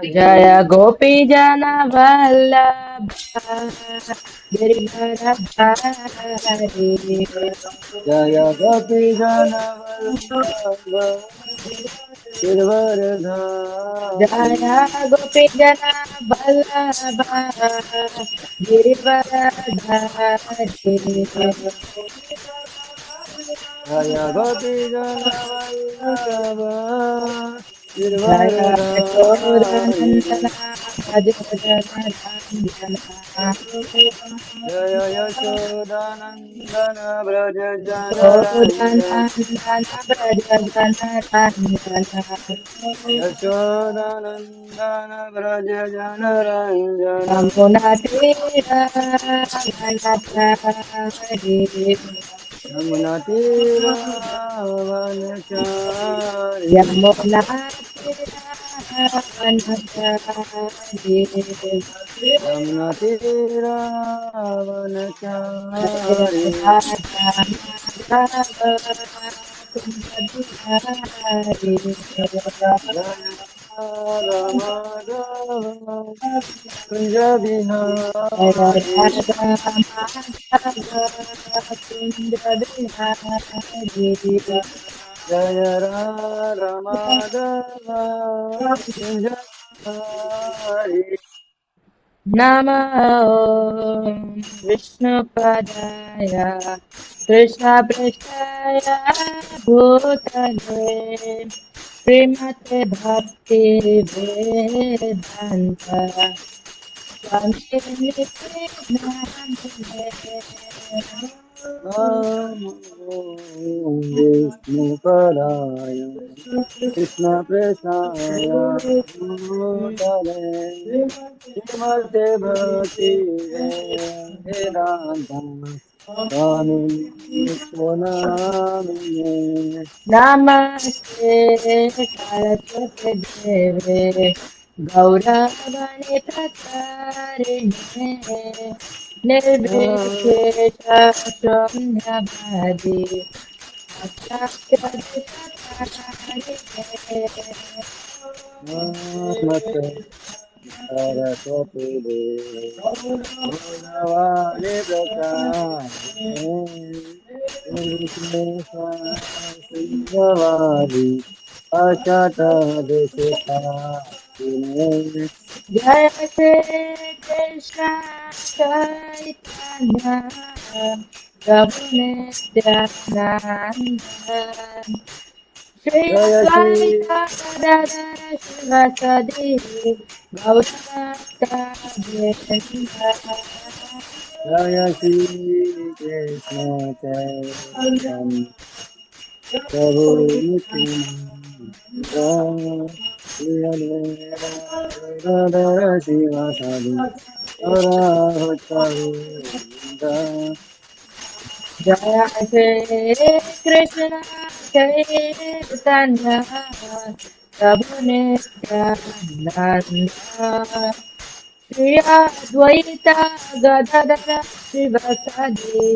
जय गोपी जन वल्लभ गिरिधर धारी जय गोपी जन वल्लभ गिरवरधारी जय गोपी जन वल्लभ गिरिधर धारी जय गोपी जन वल्लभ जय गिरवरधारी यशोदनन्दना भज जगदानन्दना जय यशोदानन्दन व्रज जनरञ्जन यशोदनन्दन भज जगदानन्दना यशोदानन्दन व्रज जनरञ्जन यमुना तीरावनचारि यमुनातीरावनचारि यमुना तीरावनचारि जय यमुनातीरावनचारि राधा माधव कुञ्ज जय राधमाधव कुञ्ज बिहारी बिहारी जय राधमाधव कुञ्ज बिहारी नमः विष्णुपदाय कृष्णपृष्ठाय भूतले श्रीमते भक्ति वेदान्त स्वामी नित्यानन्दे नमो विष्णुपदाय कृष्णप्रेष्ठाय भूतले श्रीमते भक्ति वेदान्त स्वामी नित्यानन्द नमस्ते सरस्वती देवे गौरवाणी प्रचारिणे निर्विशेष शून्यवादी नमस्ते सरस्वती देवे गौरवाणी प्रचारिणे अष्टादशकारिणे जय श्री कृष्ण चैतन्य प्रभु नित्यानंद श्री जय श्री अद्वैता गदाधर शिवसदि गौरभक्तवृंद जय श्री कृष्ण चैतन्य प्रभु नित्यानंद श्री अद्वैत शिवासादि गौरभक्तवृंद जय श्री कृष्ण चैतन्य प्रभु नित्यानंद श्री अद्वैता गदाधर शिवसदि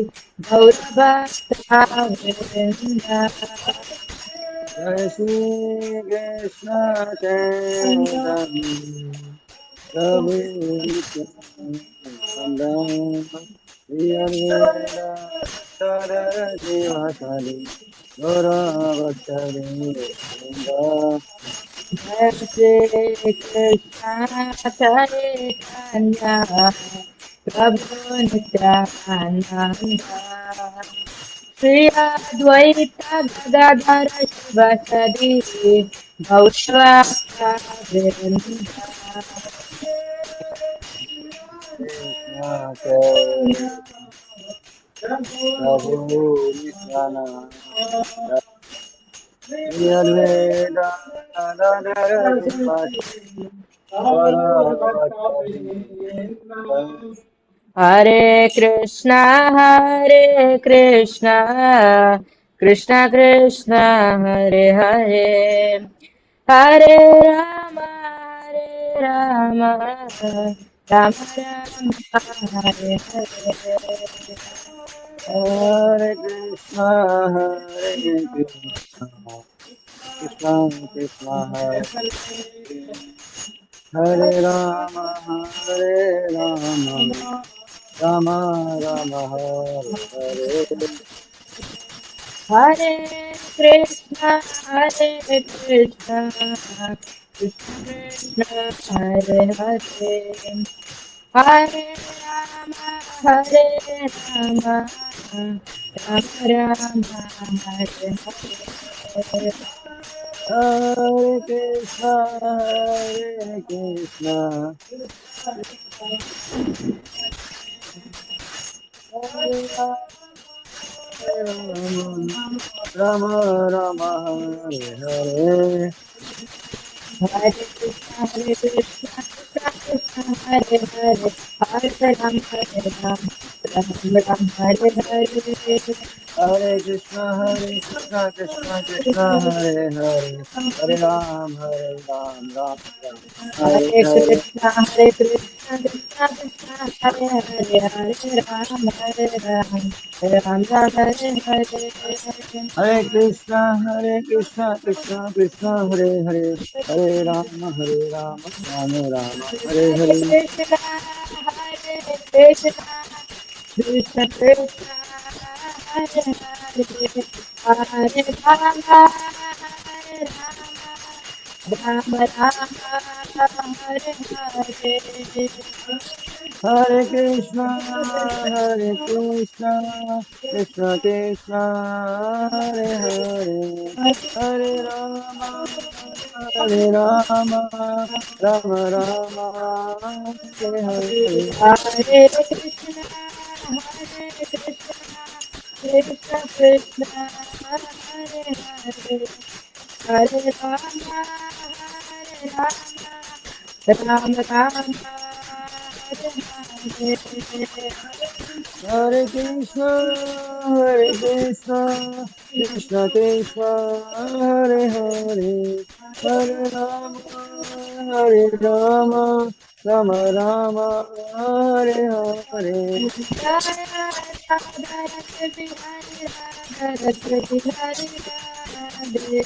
गौरभक्तवृंद जय श्री कृष्ण चैतन्य प्रभु नित्यानंद श्री अद्वैत शिवासादि गौरभक्तवृंद जय श्री कृष्ण चैतन्य प्रभु नित्यानंद श्री अद्वैत गदाधर शिवसदि गौरभक्तवृंद कृष्ण चैतन्य प्रभु नित्यानंद श्री अद्वैत गदाधर श्रीवास गौरभक्तवृंद हरे कृष्णा कृष्ण कृष्ण हरे हरे हरे राम राम राम हरे हरे हरे कृष्णा हरे Krishna Krishna Krishna Hare Rama Rama Rama Hare Hare. Hare Krishna, Hare Krishna, Krishna Krishna, Hare Hare, Hare Rama, Hare Rama, Rama Rama, Hare Hare. Hare Krishna Hare Rama Rama Hare Hare. Hare Krishna, Hare Krishna, Krishna Krishna, Hare Hare, Hare Ram, Hare Ram, Ram Ram, Hare Hare. Hare Krishna Krishna Krishna Hare Hare, Hare Ram Ram Ram Hare Hare Hare. Krishna, Hare Krishna, Krishna Krishna, Hare Hare, Hare Ram, Hare Ram, Ram Ram, Hare Hare. Hare Krishna Krishna Krishna Hare Hare, Hare Rama Rama Rama Hare Hare Hare. Krishna, Hare Krishna, Krishna Krishna, Hare Hare, Hare Rama, Hare Rama, Rama Rama, Hare Hare. Hare Krishna Krishna Krishna Hare Hare, Hare Rama Rama Rama Hare Hare. Hare Krishna, Hare Krishna, Krishna Krishna, Hare Hare, Hare Rama, Hare Rama, Rama Rama, Hare Hare. Hare Krishna Krishna Krishna Hare Hare, Hare Rama Rama Rama Hare Hare. Jaya Radha Radha Bihari Radha Radha Bihari Hare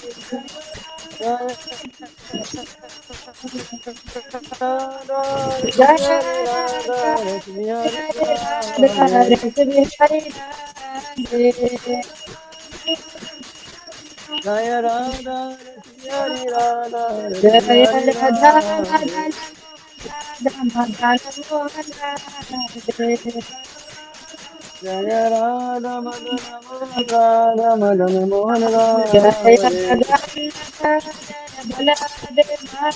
Radha Jaya Hare Radha Radha Hare Bihari Radha Hare. Radha Bihari Radha Jaya Radha Hare Radha Jaya Hare Radha Radha. Radha Radha Madhana Mohan Radha Jaya Radha Madana Mohan Radha Madana Mohan Jaya Radha. Radha Baladeva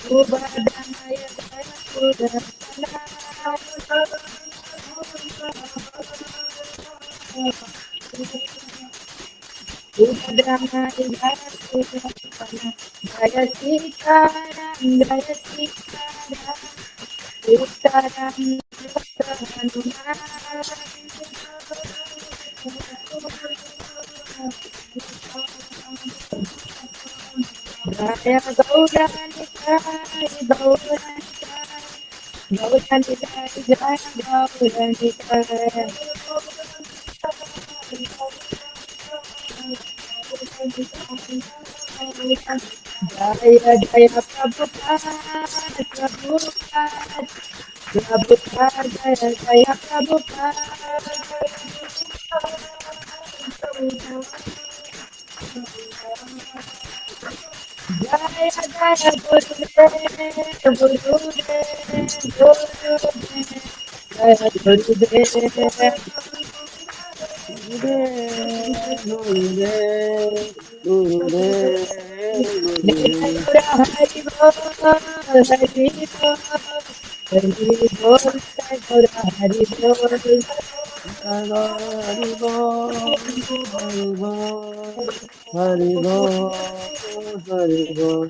Subhadaya Subhadramaya Jaya Sitaram Jaya Sitaram Sitaram Jaya Gauranika Gauranika Gauranika Jaya Gauranika Jaya Jaya Prabhupada Prabhupada Prabhupada Jaya Jaya Prabhupada Jaya Jaya Gurudev Gurudev Gurudev Jaya Gurudev Gurudev, Gurudev, Gurudev, Jai Gurudev. Guru Hari Bol Hari Bol Hari Bol Jai Guru Hari Bol Hari Bol, Hari Bol, Hari Bol, Hari Bol.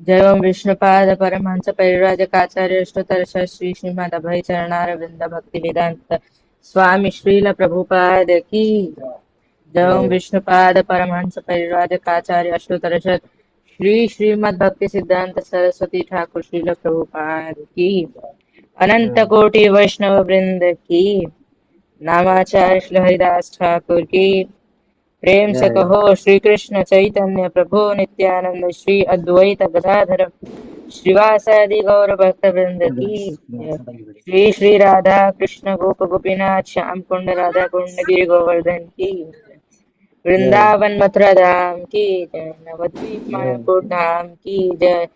जय ओम विष्णुपाद परमहंस परिव्राजकाचार्य अष्टोत्तर श्री श्रीमद अभय चरणारविंद भक्ति वेदांत स्वामी श्रील प्रभुपाद की जय ओम विष्णुपाद परमहंस परिव्राजकाचार्य अष्टोत्तर श्री श्रीमद भक्ति सिद्धांत सरस्वती ठाकुर श्रील प्रभुपाद की अनंत कोटि वैष्णव वृंद की नामाचार्य श्री हरिदास ठाकुर की प्रेम से जय कहो श्री कृष्ण चैतन्य प्रभु नित्यानंद श्री अद्वैत गदाधर श्रीवासादि गौर भक्त वृंद की जय। श्री श्री राधा कृष्ण गोप गोपीनाथ श्याम कुंड राधा कुंड गिरि गोवर्धन की जय। जय वृंदावन मथुरा धाम की जय। नवद्वीप जय मायापुर धाम की जय।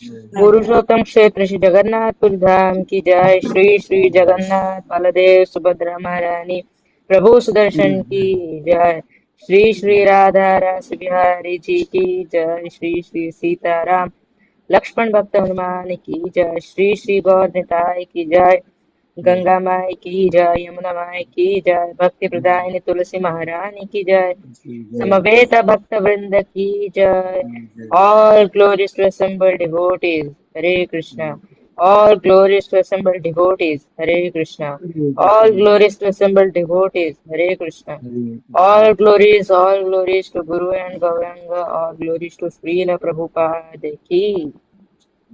जय पुरुषोत्तम क्षेत्र श्री जगन्नाथपुर धाम की जय। श्री श्री जगन्नाथ बलदेव सुभद्रा महारानी प्रभु सुदर्शन की जय। श्री श्री राधा रास बिहारी जी की जय। श्री श्री सीताराम लक्ष्मण भक्त हनुमान की जय। श्री श्री गौर निताय की जय। गंगा माई की जय। यमुना माई की जय। भक्ति प्रदायिनी तुलसी महारानी की जय। समवेत भक्त वृंद की जय। All glories to assembled devotees, Hare Krishna. All glories to assembled devotees, Hare Krishna. All glories to assembled devotees, Hare Krishna. All glories to Guru and Gauranga. All glories to Srila Prabhupada ki.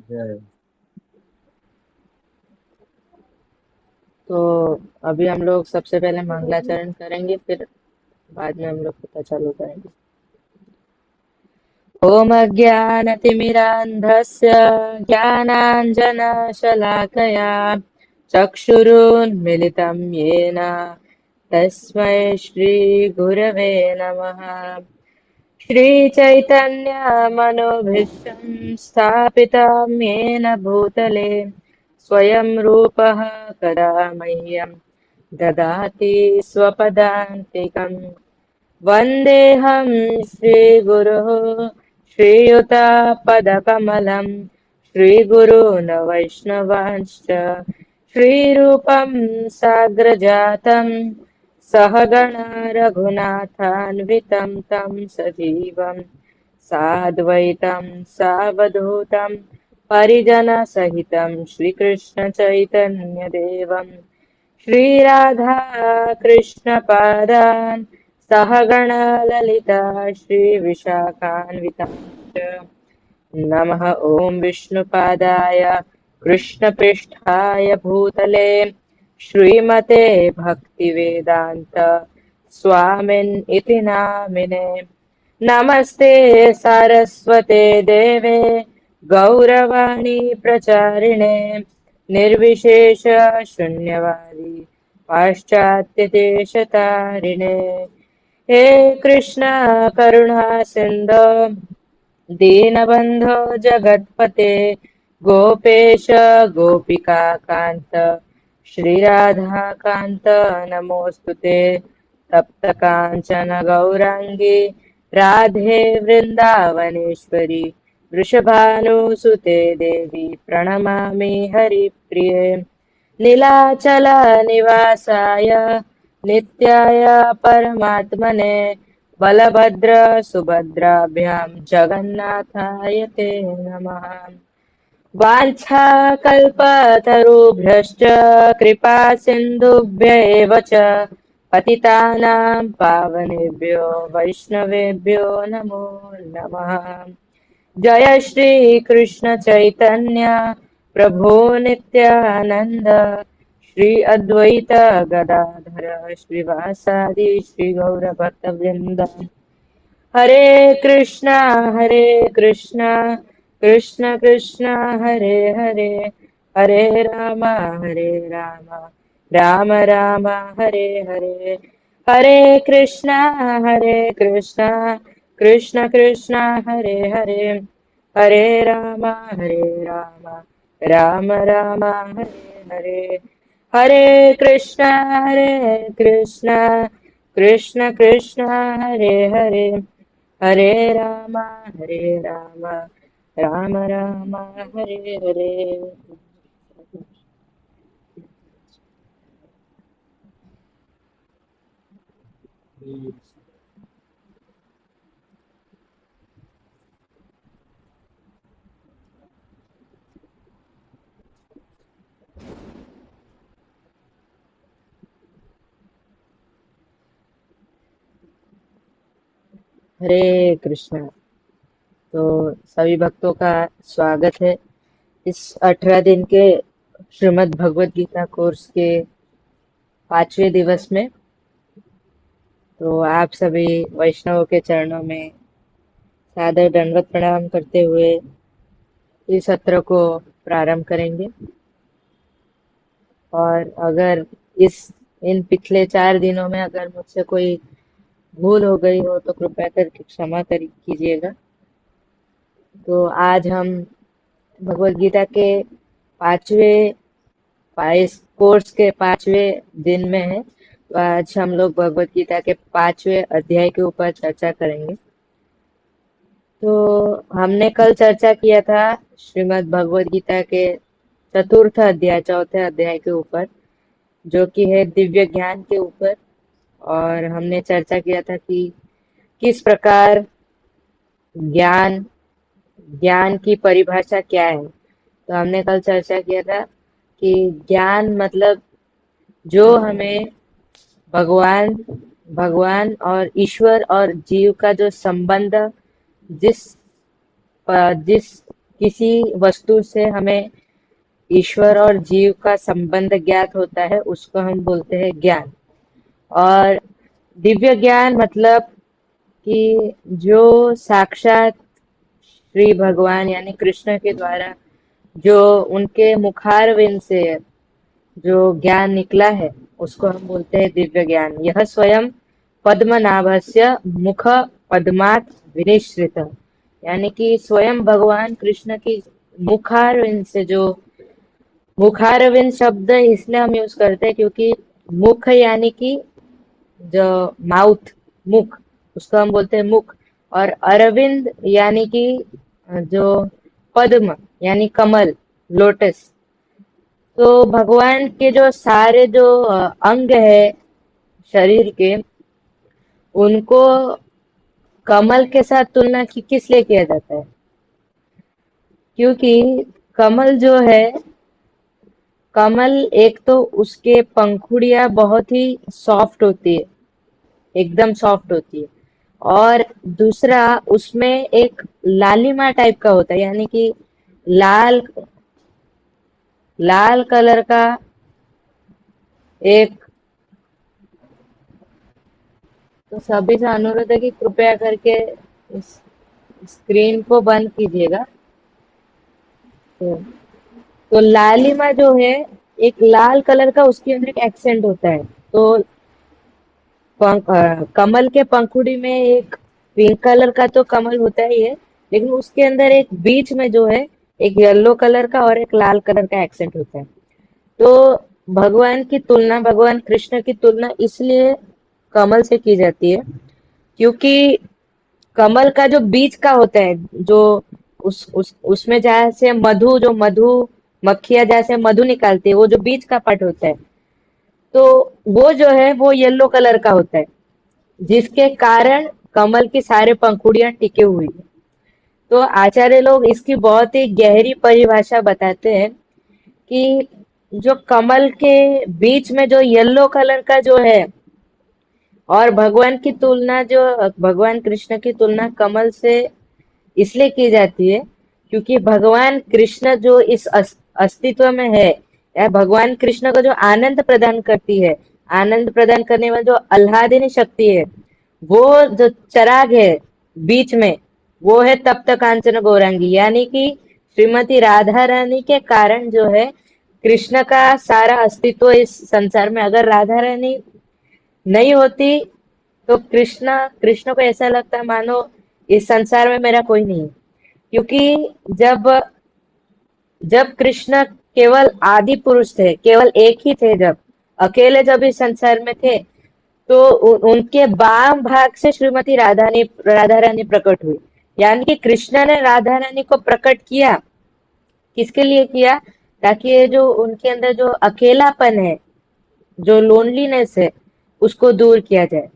जय तो अभी हम लोग सबसे पहले मंगलाचरण करेंगे, फिर बाद में हम लोग कथा चालू करेंगे। ॐ अज्ञानतिमिरान्धस्य ज्ञानाञ्जनशलाकया चक्षुरुन्मिलितं येन तस्मै श्रीगुरवे नमः। श्रीचैतन्यमनोभीष्टं स्थापितं येन भूतले स्वयं रूपः कदा मह्यं ददाति स्वपदान्तिकम्। वन्देऽहं श्रीगुरोः श्रीयुतापदकमलं श्रीगुरून् वैष्णवांश्च श्रीरूपं साग्रजातं सहगण रघुनाथान्वितं तं सजीवं साद्वैतं सावधूतं परिजनसहितं श्रीकृष्णचैतन्यदेवं श्रीराधा कृष्णपादान् सहगण ललिता श्रीविशाखान्विताश्च नमः। ॐ विष्णुपादाय कृष्णपृष्ठाय भूतले श्रीमते भक्तिवेदान्त स्वामिन् इति नामिने। नमस्ते सारस्वते देवे गौरवाणी प्रचारिणे निर्विशेष शून्यवादी पाश्चात्यदेशतारिणे। हे कृष्ण करुणा सिन्धो दीनबन्धो जगत्पते गोपेश गोपिका कान्त श्रीराधाकान्त नमोऽस्तुते। तप्त काञ्चन गौराङ्गी राधे वृन्दावनेश्वरी वृषभानुसुते देवी प्रणमामि हरिप्रिये। नीलाचल निवासाय नित्याय परमात्मने बलभद्र सुभद्राभ्यां जगन्नाथाय ते नमः। वाञ्छाकल्पतरुभ्यश्च कृपा सिन्धुभ्य एव च पतितानां पावनेभ्यो वैष्णवेभ्यो नमो नमः। जय श्री कृष्ण चैतन्य प्रभु नित्यानंद श्री अद्वैत गदाधर श्रीवासादि श्री गौर भक्त वृंद। हरे कृष्णा कृष्ण कृष्ण हरे हरे हरे राम राम राम हरे हरे। हरे कृष्णा कृष्ण कृष्ण हरे हरे हरे राम राम राम हरे हरे। हरे कृष्णा कृष्ण कृष्ण हरे हरे हरे राम राम राम हरे हरे। हरे कृष्णा। तो सभी भक्तों का स्वागत है इस 18 दिन के श्रीमद् भगवद गीता कोर्स के 5वें दिवस में। तो आप सभी वैष्णवों के चरणों में सादर दंडवत प्रणाम करते हुए इस सत्र को प्रारंभ करेंगे। और अगर इन पिछले 4 दिनों में अगर मुझसे कोई भूल हो गई हो तो कृपया करके क्षमा कीजिएगा। तो आज हम भगवत गीता के इस कोर्स के 5वें दिन में है। तो आज हम लोग भगवत गीता के 5वें अध्याय के ऊपर चर्चा करेंगे। तो हमने कल चर्चा किया था श्रीमद् भगवत गीता के चौथे अध्याय के ऊपर, जो कि है दिव्य ज्ञान के ऊपर। और हमने चर्चा किया था कि किस प्रकार ज्ञान की परिभाषा क्या है। तो हमने कल चर्चा किया था कि ज्ञान मतलब जो हमें भगवान भगवान और ईश्वर और जीव का जो संबंध, जिस किसी वस्तु से हमें ईश्वर और जीव का संबंध ज्ञात होता है, उसको हम बोलते हैं ज्ञान। और दिव्य ज्ञान मतलब कि जो साक्षात श्री भगवान यानी कृष्ण के द्वारा जो उनके मुखारविंद से जो ज्ञान निकला है, उसको हम बोलते हैं दिव्य ज्ञान। यह स्वयं पद्मनाभस्य मुख पद्मात् विनिश्रित, यानी कि स्वयं भगवान कृष्ण की मुखारविंद से जो मुखारविंद शब्द इसलिए हम यूज करते हैं क्योंकि मुख यानी कि जो माउथ, मुख, उसको हम बोलते हैं मुख। और अरविंद यानी कि जो पद्म यानी कमल, लोटस। तो भगवान के जो सारे जो अंग है शरीर के, उनको कमल के साथ तुलना किस लिए किया जाता है? क्योंकि कमल एक तो उसके पंखुड़ियां बहुत ही सॉफ्ट होती है, एकदम सॉफ्ट होती है। और दूसरा उसमें एक लालिमा टाइप का होता है, यानी कि लाल लाल कलर का एक। तो सभी से अनुरोध है कि कृपया करके इस स्क्रीन को बंद कीजिएगा। तो लालिमा जो है एक लाल कलर का, उसके अंदर एक एक्सेंट होता है। तो कमल के पंखुड़ी में एक पिंक कलर का तो कमल होता ही है, लेकिन उसके अंदर एक बीच में जो है एक येलो कलर का और एक लाल कलर का एक्सेंट होता है। तो भगवान कृष्ण की तुलना इसलिए कमल से की जाती है क्योंकि कमल का जो बीज का होता है, जो उसमें जैसे मधु मक्खियां जैसे मधु निकालती है, वो जो बीज का पार्ट होता है, तो वो जो है वो येलो कलर का होता है, जिसके कारण कमल की सारे पंखुड़ियां टिके हुई है। तो आचार्य लोग इसकी बहुत ही गहरी परिभाषा बताते हैं कि जो कमल के बीच में जो येलो कलर का जो है, और भगवान कृष्ण की तुलना कमल से इसलिए की जाती है क्योंकि भगवान कृष्ण जो इस अस्तित्व में है, या भगवान कृष्ण को जो आनंद प्रदान करती है, आनंद प्रदान करने वाली जो आह्लादिनी शक्ति है, वो जो चराग है बीच में, वो है तप्त कांचन गौरांगी, यानी कि श्रीमती राधा रानी के कारण जो है कृष्ण का सारा अस्तित्व इस संसार में। अगर राधा रानी नहीं होती तो कृष्ण को ऐसा लगता मानो इस संसार में मेरा कोई नहीं है। क्योंकि जब जब कृष्ण केवल आदि पुरुष थे, केवल एक ही थे, जब अकेले जब इस संसार में थे, तो उनके बाम भाग से श्रीमती राधा रानी प्रकट हुई। यानी कि कृष्ण ने राधा रानी को प्रकट किया, किसके लिए किया? ताकि ये जो उनके अंदर जो अकेलापन है, जो लोनलीनेस है, उसको दूर किया जाए।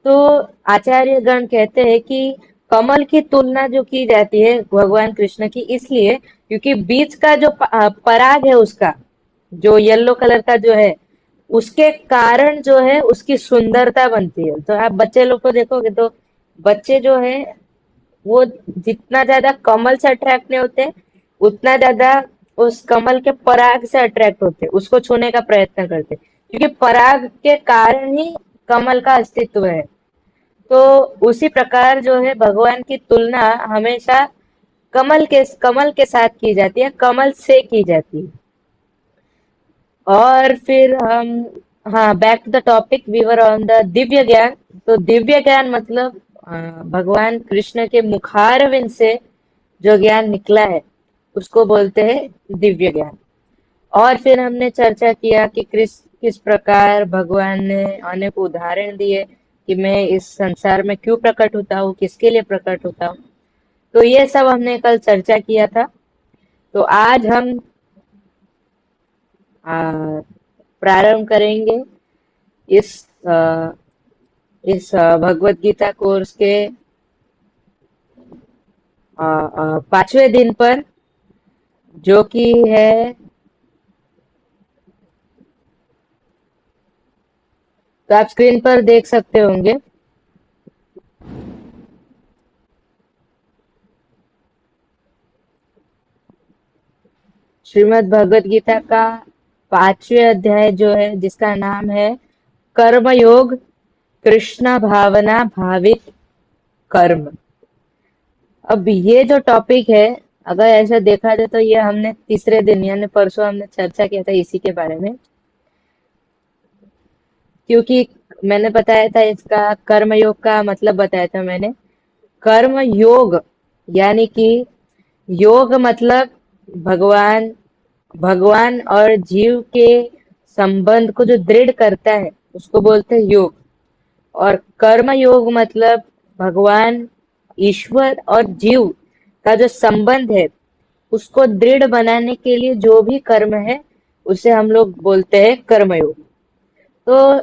तो आचार्य गण कहते हैं कि कमल की तुलना जो की जाती है भगवान कृष्ण की, इसलिए क्योंकि बीच का जो पराग है, उसका जो येलो कलर का जो है, उसके कारण जो है उसकी सुंदरता बनती है। तो आप बच्चे लोग को देखोगे तो बच्चे जो है वो जितना ज्यादा कमल से अट्रैक्ट नहीं होते, उतना ज्यादा उस कमल के पराग से अट्रैक्ट होते, उसको छूने का प्रयत्न करते, क्योंकि पराग के कारण ही कमल का अस्तित्व है। तो उसी प्रकार जो है भगवान की तुलना हमेशा कमल के साथ की जाती है, कमल से की जाती है। और फिर हम, हाँ, back to the topic, we were on the दिव्य ज्ञान। तो दिव्य ज्ञान मतलब भगवान कृष्ण के मुखारविंद से जो ज्ञान निकला है उसको बोलते हैं दिव्य ज्ञान। और फिर हमने चर्चा किया कि किस प्रकार भगवान ने अनेक उदाहरण दिए कि मैं इस संसार में क्यों प्रकट होता हूँ, किसके लिए प्रकट होता हूँ। तो ये सब हमने कल चर्चा किया था। तो आज हम प्रारंभ करेंगे इस भगवत गीता कोर्स के 5वें दिन पर, जो कि है तो आप स्क्रीन पर देख सकते होंगे। श्रीमद् भगवत गीता का 5वें अध्याय जो है, जिसका नाम है कर्म योग, कृष्ण भावना भावित कर्म। अब ये जो टॉपिक है, अगर ऐसा देखा जाए तो ये हमने तीसरे दिन यानी परसों हमने चर्चा किया था इसी के बारे में। क्योंकि मैंने बताया था, इसका कर्म योग का मतलब बताया था मैंने। कर्म योग यानी कि योग मतलब भगवान भगवान और जीव के संबंध को जो दृढ़ करता है उसको बोलते हैं योग। और कर्म योग मतलब भगवान, ईश्वर और जीव का जो संबंध है उसको दृढ़ बनाने के लिए जो भी कर्म है उसे हम लोग बोलते हैं कर्मयोग। तो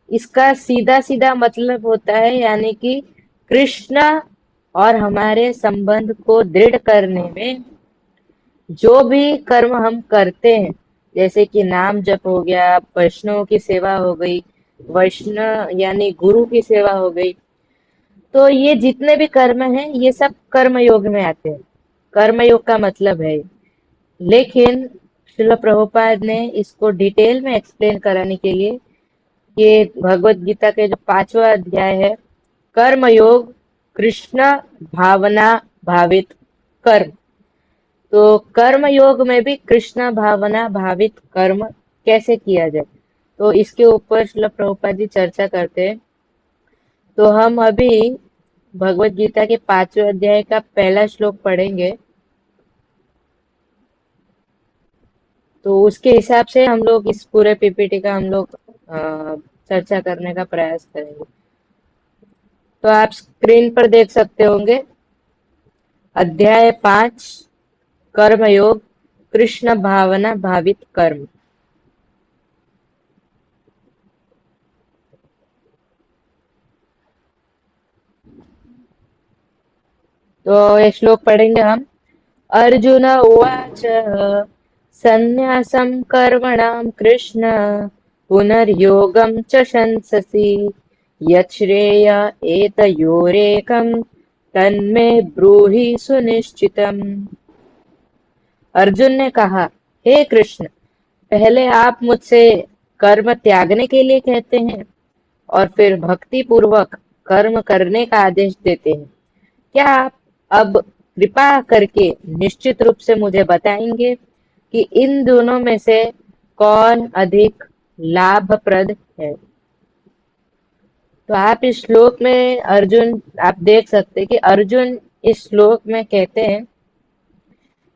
इसका सीधा सीधा मतलब होता है यानी कि कृष्ण और हमारे संबंध को दृढ़ करने में जो भी कर्म हम करते हैं, जैसे कि नाम जप हो गया, वैष्णव की सेवा हो गई, वैष्णव यानी गुरु की सेवा हो गई, तो ये जितने भी कर्म हैं ये सब कर्म योग में आते हैं। कर्म योग का मतलब है। लेकिन श्रील प्रभुपाद ने इसको डिटेल में एक्सप्लेन कराने के लिए ये भगवत गीता के जो 5वां अध्याय है, कर्म योग, कृष्ण भावना भावित कर्म। तो कर्म योग में भी कृष्ण भावना भावित कर्म कैसे किया जाए, तो इसके ऊपर श्रील प्रभुपाद जी चर्चा करते हैं। तो हम अभी भगवत गीता के 5वें अध्याय का पहला श्लोक पढ़ेंगे। तो उसके हिसाब से हम लोग इस पूरे पीपीटी का हम लोग चर्चा करने का प्रयास करेंगे। तो आप स्क्रीन पर देख सकते होंगे अध्याय 5, कर्म योग, कृष्ण भावना भावित कर्म। तो ये श्लोक पढ़ेंगे हम। अर्जुन उवाच संन्यासं कर्मणां कृष्ण पुनर्योगं च शंससि यच्छ्रेय एतयोरेकं तन्मे ब्रूहि सुनिश्चितम्। अर्जुन ने कहा, हे कृष्ण, पहले आप मुझसे कर्म त्यागने के लिए कहते हैं और फिर भक्ति पूर्वक कर्म करने का आदेश देते हैं। क्या आप अब कृपा करके निश्चित रूप से मुझे बताएंगे कि इन दोनों में से कौन अधिक लाभप्रद है? तो आप इस श्लोक में आप देख सकते हैं कि अर्जुन इस श्लोक में कहते हैं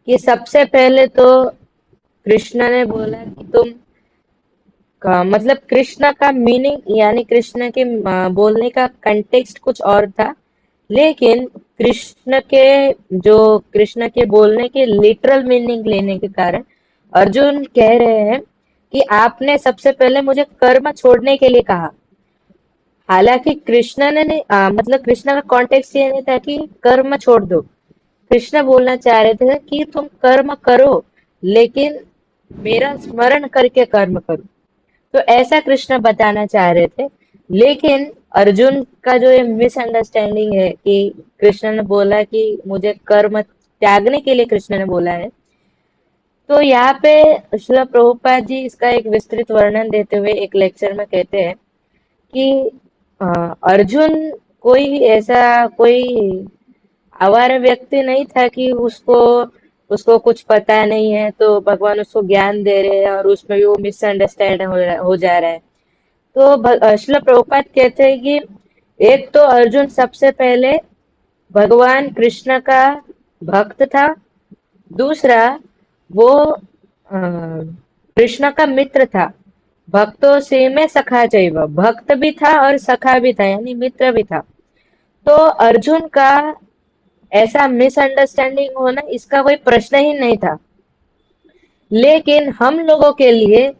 कि सबसे पहले तो कृष्ण ने बोला कि मतलब कृष्ण का मीनिंग यानी कृष्ण के बोलने का कंटेक्स्ट कुछ और था। लेकिन कृष्ण के बोलने के लिटरल मीनिंग लेने के कारण अर्जुन कह रहे हैं कि आपने सबसे पहले मुझे कर्म छोड़ने के लिए कहा। हालांकि कृष्ण ने नहीं, मतलब कृष्ण का कॉन्टेक्स्ट ये नहीं था कि कर्म छोड़ दो। कृष्ण बोलना चाह रहे थे कि तुम कर्म करो लेकिन मेरा स्मरण करके कर्म करो। तो ऐसा कृष्ण बताना चाह रहे थे। लेकिन अर्जुन का जो ये मिसअंडरस्टैंडिंग है कि कृष्ण ने बोला कि मुझे कर्म त्यागने के लिए कृष्ण ने बोला है, तो यहाँ पे श्रील प्रभुपाद जी इसका एक विस्तृत वर्णन देते हुए एक लेक्चर में कहते हैं कि अर्जुन कोई ऐसा कोई आवारा व्यक्ति नहीं था कि उसको उसको कुछ पता नहीं है तो भगवान उसको ज्ञान दे रहे हैं और उसमें भी वो मिसअंडरस्टैंड हो जा रहा है। तो श्रील प्रभुपाद कहते हैं कि एक तो अर्जुन सबसे पहले भगवान कृष्ण का भक्त था। दूसरा, वो कृष्ण का मित्र था। भक्तों से में सखा चाहिए, भक्त भी था और सखा भी था, यानी मित्र भी था। तो अर्जुन का ऐसा मिसअंडरस्टैंडिंग होना इसका कोई प्रश्न ही नहीं था। लेकिन हम लोगों के लिए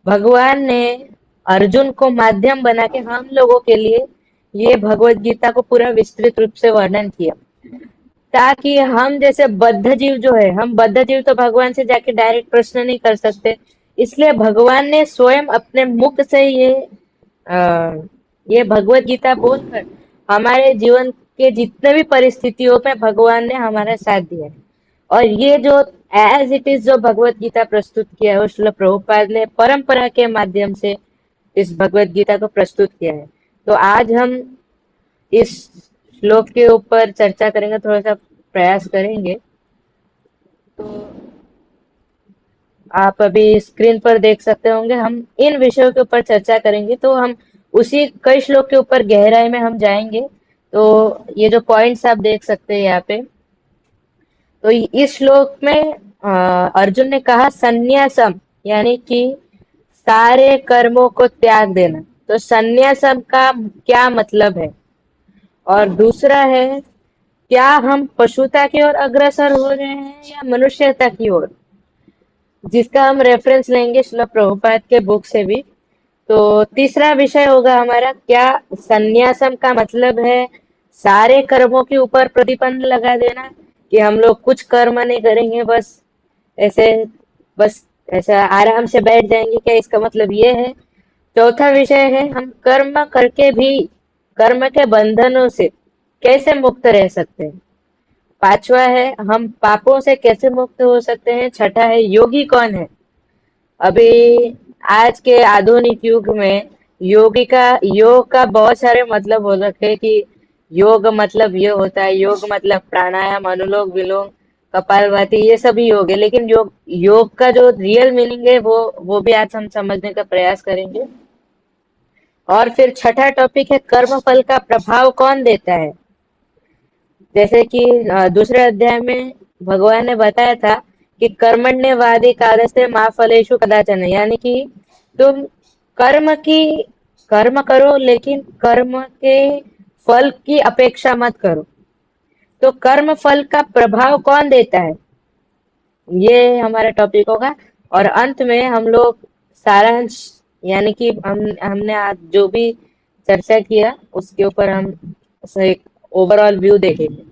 भगवान ने अर्जुन को माध्यम बना के हम लोगों के लिए ये भगवत गीता को पूरा विस्तृत रूप से वर्णन किया, ताकि हम जैसे बद्ध जीव जो है, हम बद्ध जीव तो भगवान से जाके डायरेक्ट प्रश्न नहीं कर सकते। इसलिए भगवान ने स्वयं अपने मुख से ये भगवत गीता बोलकर हमारे जीवन के जितने भी परिस्थितियों में भगवान ने हमारा साथ दिया है। और ये जो एज इट इज जो भगवत गीता प्रस्तुत किया है वो श्रील प्रभुपाद ने परंपरा के माध्यम से इस भगवत गीता को प्रस्तुत किया है। तो आज हम इस श्लोक के ऊपर चर्चा करेंगे, थोड़ा सा प्रयास करेंगे। तो आप अभी स्क्रीन पर देख सकते होंगे, हम इन विषयों के ऊपर चर्चा करेंगे। तो हम उसी कई श्लोक के ऊपर गहराई में हम जाएंगे। तो ये जो पॉइंट्स आप देख सकते हैं यहाँ पे, तो इस श्लोक में अर्जुन ने कहा संन्यासम, यानी कि सारे कर्मों को त्याग देना। तो संन्यासम का क्या मतलब है? और दूसरा है, क्या हम पशुता की ओर अग्रसर हो रहे हैं या मनुष्यता की ओर, जिसका हम रेफरेंस लेंगे श्रील प्रभुपाद के बुक से भी। तो तीसरा विषय होगा हमारा, क्या संन्यासम का मतलब है सारे कर्मों के ऊपर प्रतिबंध लगा देना, कि हम लोग कुछ कर्म नहीं करेंगे, ऐसे बस ऐसा आराम से बैठ जाएंगे, क्या इसका मतलब ये है? चौथा विषय है, हम कर्म करके भी कर्म के बंधनों से कैसे मुक्त रह सकते हैं। पांचवा है, हम पापों से कैसे मुक्त हो सकते हैं। छठा है, योगी कौन है। अभी आज के आधुनिक युग में योग का बहुत सारे मतलब हो रखे हैं, कि योग मतलब ये होता है, योग मतलब प्राणायाम, अनुलोम विलोम, कपालभाति, ये सभी योग है। लेकिन योग का जो रियल मीनिंग है वो भी आज हम समझने का प्रयास करेंगे। और फिर छठा टॉपिक है, कर्म फल का प्रभाव कौन देता है। जैसे कि दूसरे अध्याय में भगवान ने बताया था कि कर्मण्यवादी कारस्ते मा फलेषु कदाचन, यानी कि तुम कर्म करो, लेकिन कर्म के फल की अपेक्षा मत करो। तो कर्म फल का प्रभाव कौन देता है, ये हमारा टॉपिक होगा। और अंत में हम लोग सारांश, यानी कि हमने आज जो भी चर्चा किया उसके ऊपर हम एक ओवरऑल व्यू देखेंगे।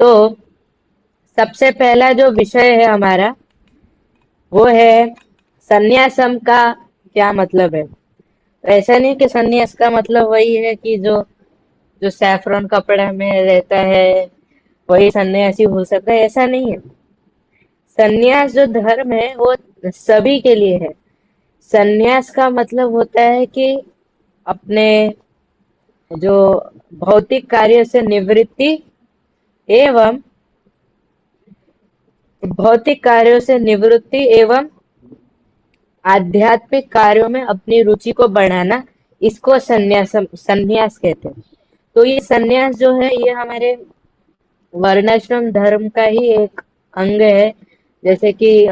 तो सबसे पहला जो विषय है हमारा वो है संन्यासम का क्या मतलब है। तो ऐसा नहीं कि संन्यास का मतलब वही है कि जो जो सैफरन कपड़ा में रहता है वही सन्यासी हो सकता है, ऐसा नहीं है। संन्यास जो धर्म है वो सभी के लिए है। संन्यास का मतलब होता है कि अपने जो भौतिक कार्य से निवृत्ति एवं भौतिक कार्यों से निवृत्ति एवं आध्यात्मिक कार्यों में अपनी रुचि को बढ़ाना, इसको संन्यास कहते हैं। तो ये संन्यास जो है ये हमारे वर्णाश्रम धर्म का ही एक अंग है। जैसे कि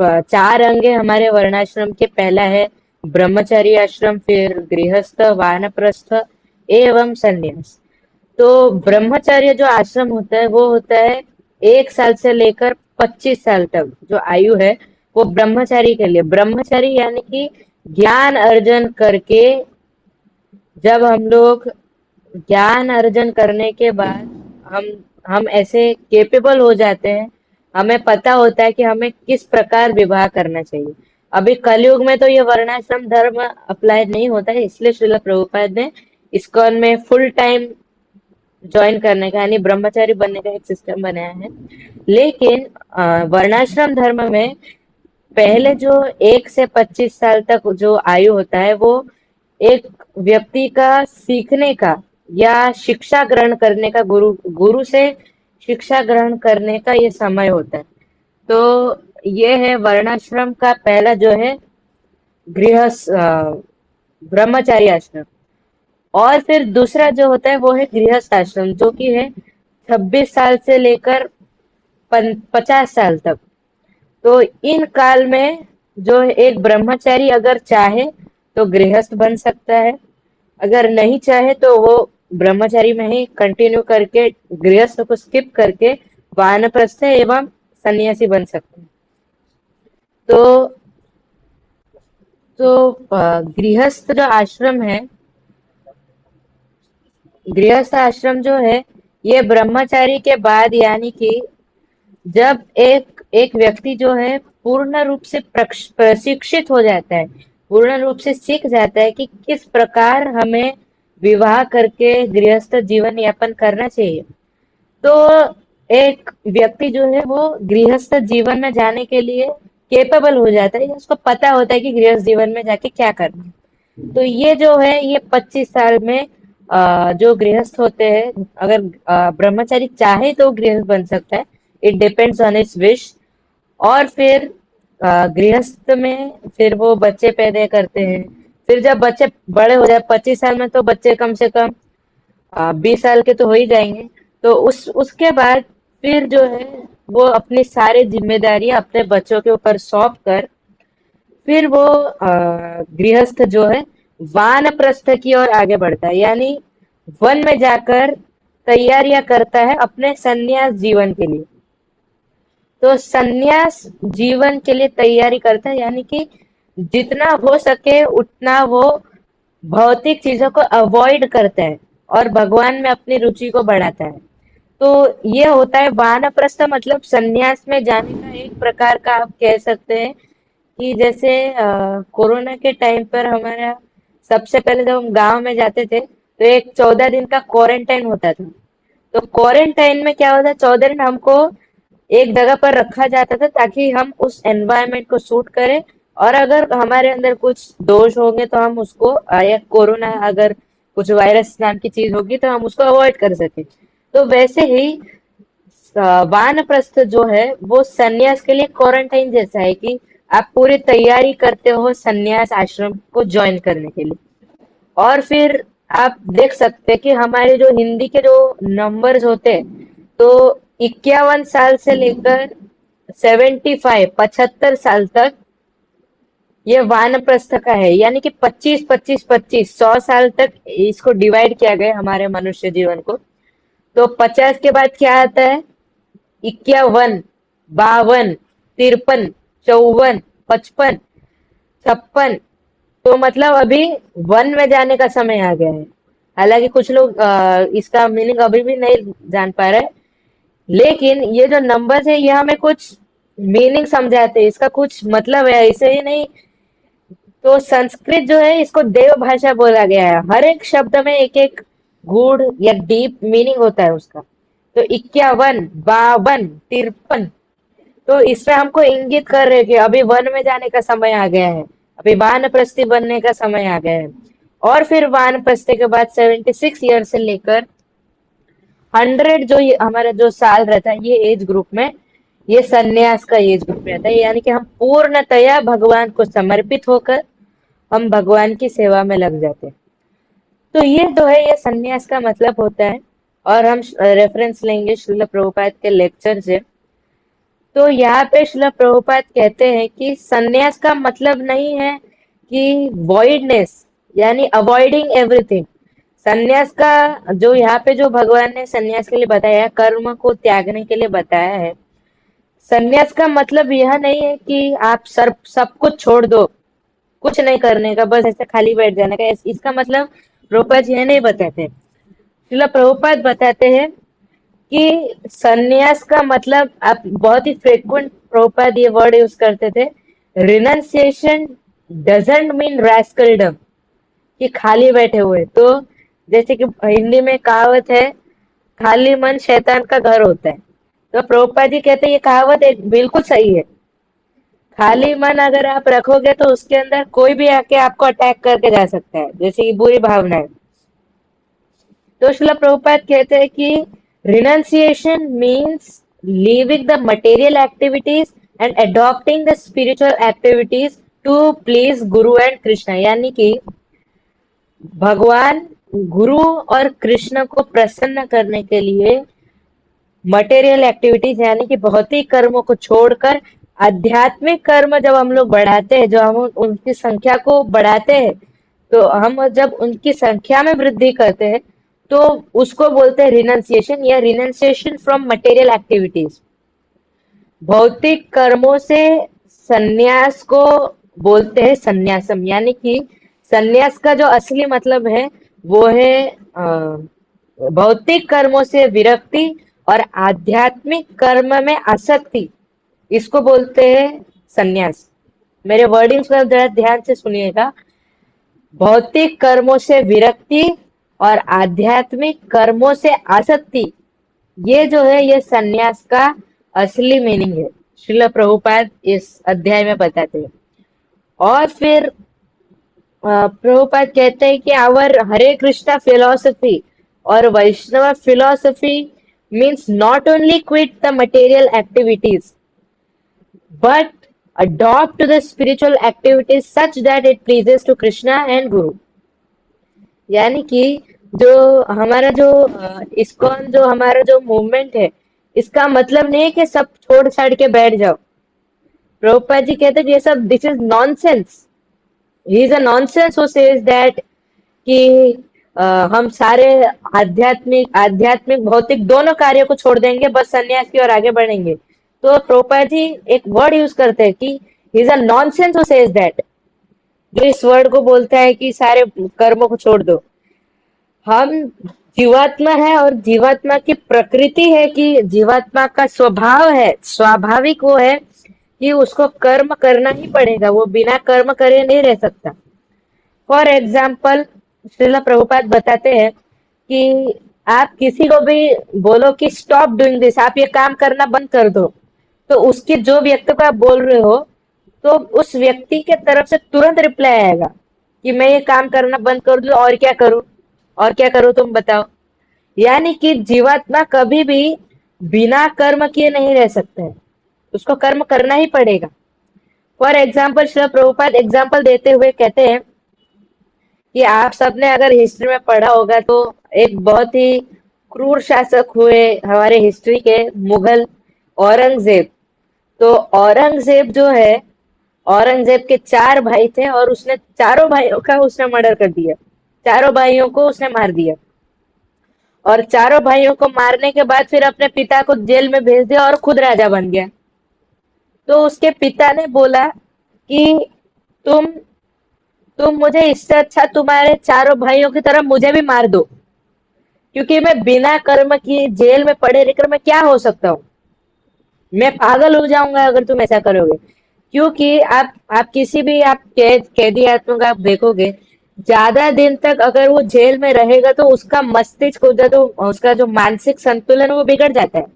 चार अंग है हमारे वर्णाश्रम के। पहला है ब्रह्मचर्य आश्रम, फिर गृहस्थ, वानप्रस्थ एवं संन्यास। तो ब्रह्मचर्य जो आश्रम होता है वो होता है 1 साल से लेकर 25 साल तक जो आयु है वो ब्रह्मचारी के लिए। ब्रह्मचारी यानी कि ज्ञान अर्जन करके, जब हम लोग ज्ञान अर्जन करने के बाद हम ऐसे केपेबल हो जाते हैं, हमें पता होता है कि हमें किस प्रकार विवाह करना चाहिए। अभी कलयुग में तो ये वर्णाश्रम धर्म अप्लाई नहीं होता है, इसलिए श्रील प्रभुपाद ने इस्कॉन में फुल टाइम ज्वाइन करने का, यानी ब्रह्मचारी बनने का एक सिस्टम बनाया है। लेकिन वर्णाश्रम धर्म में पहले जो 1 से 25 साल तक जो आयु होता है वो एक व्यक्ति का सीखने का या शिक्षा ग्रहण करने का, गुरु गुरु से शिक्षा ग्रहण करने का ये समय होता है। तो ये है वर्णाश्रम का पहला जो है गृहस्थ ब्रह्मचारी आश्रम। और फिर दूसरा जो होता है वो है गृहस्थ आश्रम, जो कि है 26 साल से लेकर 50 साल तक। तो इन काल में जो एक ब्रह्मचारी अगर चाहे तो गृहस्थ बन सकता है, अगर नहीं चाहे तो वो ब्रह्मचारी में ही कंटिन्यू करके गृहस्थ को स्किप करके वानप्रस्थ एवं सन्यासी बन सकते हैं। तो गृहस्थ जो आश्रम है, गृहस्थ आश्रम जो है ये ब्रह्मचारी के बाद, यानी कि जब एक व्यक्ति जो है पूर्ण रूप से प्रशिक्षित हो जाता है, पूर्ण रूप से सीख जाता है कि किस प्रकार हमें विवाह करके गृहस्थ जीवन यापन करना चाहिए, तो एक व्यक्ति जो है वो गृहस्थ जीवन में जाने के लिए केपेबल हो जाता है, उसको पता होता है कि गृहस्थ जीवन में जाके क्या करना है। तो ये जो है ये 25 साल में जो गृहस्थ होते हैं, अगर ब्रह्मचारी चाहे तो गृहस्थ बन सकता है, it depends on his wish. और फिर गृहस्थ में फिर वो बच्चे पैदा करते हैं। फिर जब बच्चे बड़े हो जाए 25 साल में, तो बच्चे कम से कम 20 साल के तो हो ही जाएंगे। तो उसके बाद फिर जो है वो अपनी सारी जिम्मेदारी अपने बच्चों के ऊपर सौंप कर फिर वो गृहस्थ जो है वानप्रस्थ की ओर आगे बढ़ता है, यानी वन में जाकर तैयारियां करता है अपने संन्यास जीवन के लिए। तो संन्यास जीवन के लिए तैयारी करता है, यानी कि जितना हो सके उतना वो भौतिक चीजों को अवॉइड करता है और भगवान में अपनी रुचि को बढ़ाता है। तो ये होता है वानप्रस्थ, मतलब संन्यास में जाने का एक प्रकार का आप कह सकते हैं कि जैसे कोरोना के टाइम पर हमारा सबसे पहले जब हम गांव में जाते थे तो एक 14 दिन का क्वारंटाइन होता था। तो क्वारंटाइन में क्या होता है, 14 दिन हमको एक जगह पर रखा जाता था ताकि हम उस एनवायरनमेंट को सूट करें, और अगर हमारे अंदर कुछ दोष होंगे तो हम उसको या कोरोना अगर कुछ वायरस नाम की चीज होगी तो हम उसको अवॉइड कर सके। तो वैसे ही वानप्रस्थ जो है वो सन्यास के लिए क्वारंटाइन जैसा है कि आप पूरी तैयारी करते हो सन्यास आश्रम को ज्वाइन करने के लिए। और फिर आप देख सकते हैं कि हमारे जो हिंदी के जो नंबर्स होते हैं, तो 51 साल से लेकर 75 तक ये वानप्रस्थ का है, यानी कि 25 100 साल तक इसको डिवाइड किया गया हमारे मनुष्य जीवन को। तो 50 के बाद क्या आता है, 51, 52, 53, 54, 55, 56। तो मतलब अभी वन में जाने का समय आ गया है। हालांकि कुछ लोग इसका मीनिंग अभी भी नहीं जान पा रहे, लेकिन ये जो नंबर्स है ये हमें कुछ मीनिंग समझाते हैं, इसका कुछ मतलब है, ऐसे ही नहीं। तो संस्कृत जो है इसको देव भाषा बोला गया है, हर एक शब्द में एक एक गूढ़ या डीप मीनिंग होता है उसका। तो 51, 52, 53, तो इसमें हमको इंगित कर रहे हैं कि अभी वन में जाने का समय आ गया है, अभी वानप्रस्थी बनने का समय आ गया है। और फिर वानप्रस्थी के बाद 76 ईयर से लेकर 100 जो हमारा जो साल रहता है, ये एज ग्रुप में ये सन्यास का एज ग्रुप रहता है, यानी कि हम पूर्णतया भगवान को समर्पित होकर हम भगवान की सेवा में लग जाते हैं। तो ये जो है ये सन्यास का मतलब होता है। और हम रेफरेंस लेंगे श्रील प्रभुपाद के लेक्चर से। तो यहाँ पे श्रील प्रभुपाद कहते हैं कि सन्यास का मतलब नहीं है कि वॉइडनेस, यानी अवॉइडिंग एवरीथिंग। सन्यास का जो यहाँ पे जो भगवान ने सन्यास के लिए बताया, कर्म को त्यागने के लिए बताया है, सन्यास का मतलब यह नहीं है कि आप सब कुछ छोड़ दो, कुछ नहीं करने का, बस ऐसे खाली बैठ जाने का। इसका मतलब प्रभुपाद यह नहीं बताते। श्रील प्रभुपाद बताते हैं कि सन्यास का मतलब, आप बहुत ही फ्रिक्वेंट प्रभुपाद ये वर्ड यूज करते थे, रिनंसिएशन डजंट मीन रैस्कलडम, कि खाली बैठे हुए। तो जैसे कि हिंदी में कहावत है, खाली मन शैतान का घर होता है। तो प्रभुपाद जी कहते हैं ये कहावत एक बिल्कुल सही है। खाली मन अगर आप रखोगे तो उसके अंदर कोई भी आके आपको अटैक करके जा सकता है, जैसे कि बुरी भावनाएं। तो श्रील प्रभुपाद कहते हैं कि renunciation means leaving the material activities and adopting the spiritual activities to please guru and Krishna, यानी कि भगवान, गुरु और कृष्ण को प्रसन्न करने के लिए मटेरियल एक्टिविटीज यानी कि भौतिक कर्मों को छोड़कर आध्यात्मिक कर्म जब हम लोग बढ़ाते हैं, जो हम उनकी संख्या को बढ़ाते हैं, तो हम जब उनकी संख्या में वृद्धि करते हैं तो उसको बोलते हैं रिनंसिएशन या रिनंसिएशन फ्रॉम मटेरियल एक्टिविटीज। भौतिक कर्मों से संन्यास को बोलते हैं संन्यासम, यानी कि संन्यास का जो असली मतलब है वो है भौतिक कर्मों से विरक्ति और आध्यात्मिक कर्म में आसक्ति, इसको बोलते हैं संन्यास। मेरे वर्डिंग्स को जरा ध्यान से सुनिएगा। भौतिक कर्मों से विरक्ति और आध्यात्मिक कर्मों से आसक्ति, ये जो है ये संन्यास का असली मीनिंग है, श्रील प्रभुपाद इस अध्याय में बताते हैं। और फिर प्रभुपाद कहते हैं कि आवर हरे कृष्णा फिलोसफी और वैष्णव philosophy means not only quit the material activities but adopt to the spiritual activities such that it pleases to Krishna and Guru। यानी कि जो हमारा जो इस्कॉन जो हमारा जो मूवमेंट है, इसका मतलब नहीं है कि सब छोड़ छाड़ के बैठ जाओ। प्रभुपाद जी कहते हैं कि ये सब this is nonsense, he is a nonsense who says that कि हम सारे आध्यात्मिक भौतिक दोनों कार्यों को छोड़ देंगे, बस सन्यास की ओर आगे बढ़ेंगे। तो प्रभुपाद जी एक वर्ड यूज करते हैं कि he is a nonsense who says that, जो इस वर्ड को बोलता है कि सारे कर्मों को छोड़ दो। हम जीवात्मा है और जीवात्मा की प्रकृति है कि जीवात्मा का स्वभाव है, स्वाभाविक वो है कि उसको कर्म करना ही पड़ेगा, वो बिना कर्म करे नहीं रह सकता। फॉर एग्जाम्पल श्रील प्रभुपाद बताते हैं कि आप किसी को भी बोलो कि स्टॉप डूइंग दिस, आप ये काम करना बंद कर दो, तो उसके जो व्यक्ति को आप बोल रहे हो तो उस व्यक्ति के तरफ से तुरंत रिप्लाई आएगा कि मैं ये काम करना बंद कर दूं, और क्या करूं, और क्या करूं तुम बताओ। यानी कि जीवात्मा कभी भी बिना कर्म किए नहीं रह सकता है, उसको कर्म करना ही पड़ेगा। For example Srila Prabhupada example देते हुए कहते हैं कि आप सबने अगर हिस्ट्री में पढ़ा होगा तो एक बहुत ही क्रूर शासक हुए हमारे हिस्ट्री के, मुगल औरंगजेब। तो औरंगजेब जो है, औरंगजेब के 4 भाई थे और उसने चारों भाइयों का उसने मर्डर कर दिया, चारों भाइयों को उसने मार दिया। और चारों भाइयों को मारने के बाद फिर अपने पिता को जेल में भेज दिया और खुद राजा बन गया। तो उसके पिता ने बोला कि तुम मुझे इससे अच्छा तुम्हारे चारों भाइयों की तरह मुझे भी मार दो, क्योंकि मैं बिना कर्म किए जेल में पड़े रहकर मैं क्या हो सकता हूँ, मैं पागल हो जाऊंगा अगर तुम ऐसा करोगे। क्योंकि आप किसी भी आप कैदी आत्मा का आप देखोगे, ज्यादा दिन तक अगर वो जेल में रहेगा तो उसका मस्तिष्क जो उसका जो मानसिक संतुलन वो बिगड़ जाता है,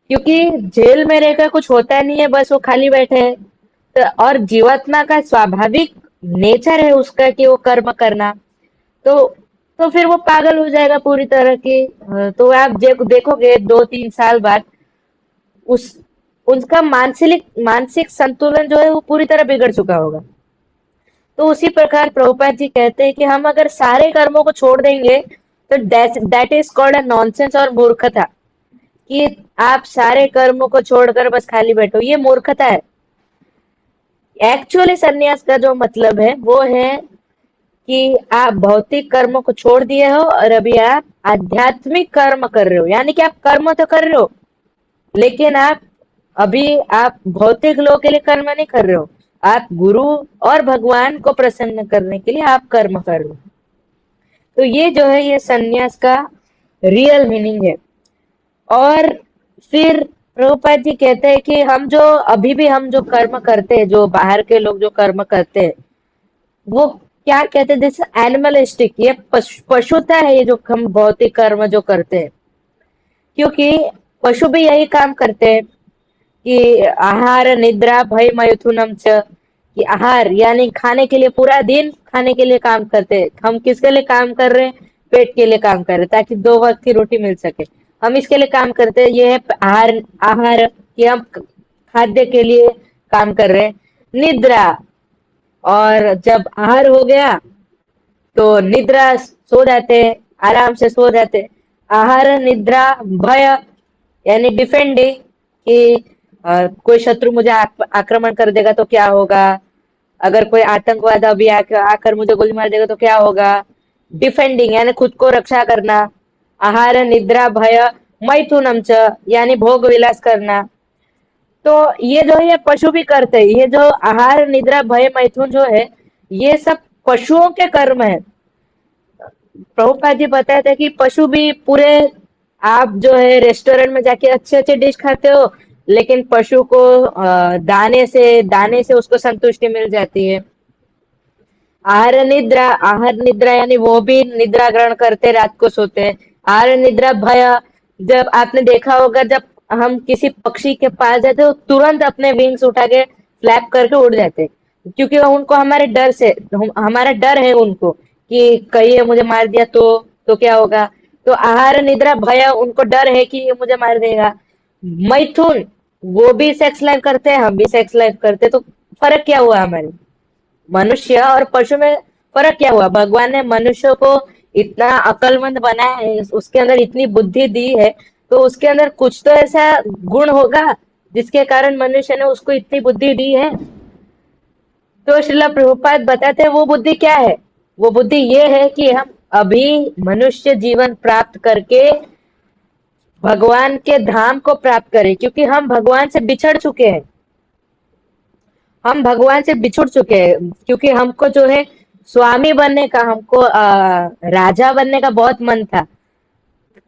क्योंकि जेल में रहकर कुछ होता नहीं है, बस वो खाली बैठे है। तो और जीवात्मा का स्वाभाविक नेचर है उसका कि वो कर्म करना, तो फिर वो पागल हो जाएगा पूरी तरह की। तो आप देखोगे 2-3 साल बाद उसका मानसिक संतुलन जो है वो पूरी तरह बिगड़ चुका होगा। तो उसी प्रकार प्रभुपाद जी कहते हैं कि हम अगर सारे कर्मों को छोड़ देंगे तो that is called a nonsense और मूर्खता, कि आप सारे कर्मों को छोड़कर बस खाली बैठो, ये मूर्खता है। एक्चुअली सन्यास का जो मतलब है वो है कि आप भौतिक कर्मों को छोड़ दिए हो और अभी आप आध्यात्मिक कर्म कर रहे हो, यानी कि आप कर्म तो कर रहे हो लेकिन आप भौतिक लोगों के लिए कर्म नहीं कर रहे हो, आप गुरु और भगवान को प्रसन्न करने के लिए आप कर्म कर रहे हो। तो ये जो है ये सन्यास का रियल मीनिंग है। और फिर प्रभुपाद जी कहते हैं कि हम जो कर्म करते हैं, जो बाहर के लोग जो कर्म करते हैं, वो क्या कहते हैं, जैसे एनिमलिस्टिक, ये पशुता है, ये जो हम भौतिक कर्म जो करते हैं, क्योंकि पशु भी यही काम करते हैं। कि आहार निद्रा भय मैथुनम च, कि आहार यानी खाने के लिए पूरा दिन खाने के लिए काम करते हैं। हम किसके लिए काम कर रहे हैं? पेट के लिए काम कर रहे हैं, ताकि 2 वक्त की रोटी मिल सके। हम इसके लिए काम करते हैं। ये है आहार। आहार कि हम खाद्य के लिए काम कर रहे हैं। निद्रा, और जब आहार हो गया तो निद्रा, सो जाते हैं, आराम से सो जाते हैं। आहार निद्रा भय यानी डिफेंडिंग, कि कोई शत्रु मुझे आक्रमण कर देगा तो क्या होगा, अगर कोई आतंकवाद अभी आकर मुझे गोली मार देगा तो क्या होगा। डिफेंडिंग यानी खुद को रक्षा करना। आहार निद्रा भय मैथुनम च यानी भोग विलास करना। तो ये जो है ये पशु भी करते हैं। ये जो आहार निद्रा भय मैथुन जो है, ये सब पशुओं के कर्म है। प्रभुपाद जी बताते हैं कि पशु भी पूरे, आप जो है रेस्टोरेंट में जाके अच्छे अच्छे डिश खाते हो, लेकिन पशु को दाने से उसको संतुष्टि मिल जाती है। आहार निद्रा यानी वो भी निद्रा ग्रहण करते, रात को सोते हैं। आहार निद्रा भय, जब आपने देखा होगा जब हम किसी पक्षी के पास जाते हैं, तो तुरंत अपने विंग्स उठा के फ्लैप करके उड़ जाते हैं, क्योंकि उनको हमारे डर से, हमारा डर है उनको कि कहीं ये मुझे मार दिया तो क्या होगा। तो आहार निद्रा भय, उनको डर है कि ये मुझे मार देगा। मैथुन, वो भी सेक्स लाइफ करते हैं, हम भी सेक्स लाइफ करते हैं, तो फर्क क्या हुआ हमारे मनुष्य और पशु में? फर्क क्या हुआ? भगवान ने मनुष्य को इतना अक्लमंद बनाया है, उसके अंदर इतनी बुद्धि दी है, तो उसके अंदर कुछ तो ऐसा गुण होगा जिसके कारण मनुष्य ने उसको इतनी बुद्धि दी है। तो श्रीला प्रभुपाद बताते हैं वो बुद्धि क्या है। वो बुद्धि ये है कि हम अभी मनुष्य जीवन प्राप्त करके भगवान के धाम को प्राप्त करें, क्योंकि हम भगवान से बिछड़ चुके हैं। हम भगवान से बिछुड़ चुके हैं, क्योंकि हमको जो है स्वामी बनने का, हमको राजा बनने का बहुत मन था।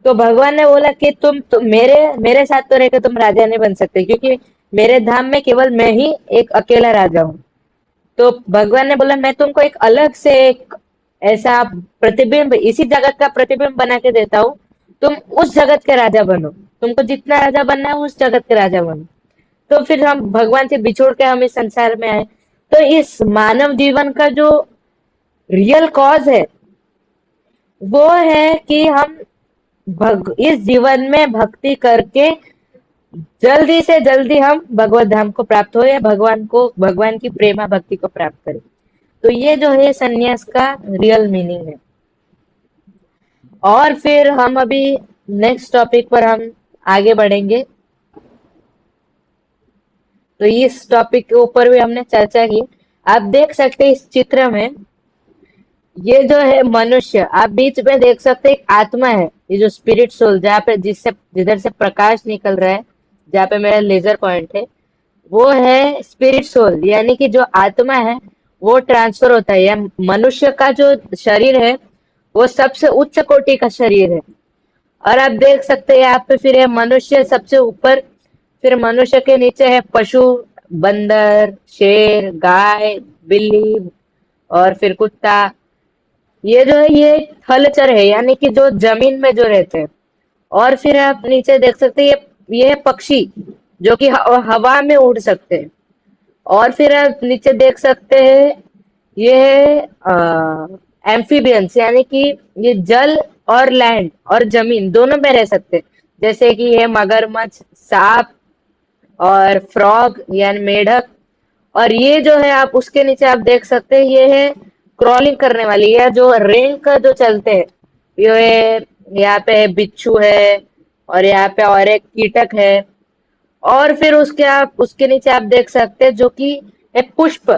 तो भगवान ने बोला कि तुम मेरे साथ तो रहकर तुम राजा नहीं बन सकते, क्योंकि मेरे धाम में केवल मैं ही एक अकेला राजा हूँ। तो भगवान ने बोला मैं तुमको एक अलग से एक ऐसा प्रतिबिंब, इसी जगत का प्रतिबिंब बना के देता हूँ। तुम उस जगत के राजा बनो, तुमको जितना राजा बनना है उस जगत के राजा बनो। तो फिर हम भगवान से बिछोड़ के हम इस संसार में आए। तो इस मानव जीवन का जो रियल कॉज है वो है कि हम इस जीवन में भक्ति करके जल्दी से जल्दी हम भगवत धाम को प्राप्त हो, या भगवान की प्रेमा भक्ति को प्राप्त करें। तो ये जो है संन्यास का रियल मीनिंग है। और फिर हम अभी नेक्स्ट टॉपिक पर हम आगे बढ़ेंगे। तो इस टॉपिक के ऊपर भी हमने चर्चा की। आप देख सकते हैं इस चित्र में, ये जो है मनुष्य, आप बीच में देख सकते हैं एक आत्मा है, ये जो स्पिरिट सोल, जहाँ पे जिधर से प्रकाश निकल रहा है, जहाँ पे मेरा लेजर पॉइंट है, वो है स्पिरिट सोल। यानी कि जो आत्मा है वो ट्रांसफर होता है। या मनुष्य का जो शरीर है वो सबसे उच्च कोटि का शरीर है। और आप देख सकते हैं यहाँ पे फिर है मनुष्य सबसे ऊपर, फिर मनुष्य के नीचे है पशु, बंदर, शेर, गाय, बिल्ली और फिर कुत्ता। ये जो है ये थलचर है, यानी कि जो जमीन में जो रहते हैं। और फिर आप नीचे देख सकते हैं ये है पक्षी, जो कि हवा में उड़ सकते हैं। और फिर आप नीचे देख सकते हैं ये है एम्फीबियंस, यानी कि ये जल और लैंड और जमीन दोनों में रह सकते हैं। जैसे कि ये मगरमच्छ, सांप और फ्रॉग यानी मेढक। और ये जो है आप उसके नीचे आप देख सकते हैं ये है क्रॉलिंग करने वाली, या जो रेंग का जो चलते हैं। ये यहाँ पे बिच्छू है, और यहाँ पे और एक कीटक है। और फिर उसके नीचे आप देख सकते हैं जो कि एक पुष्प,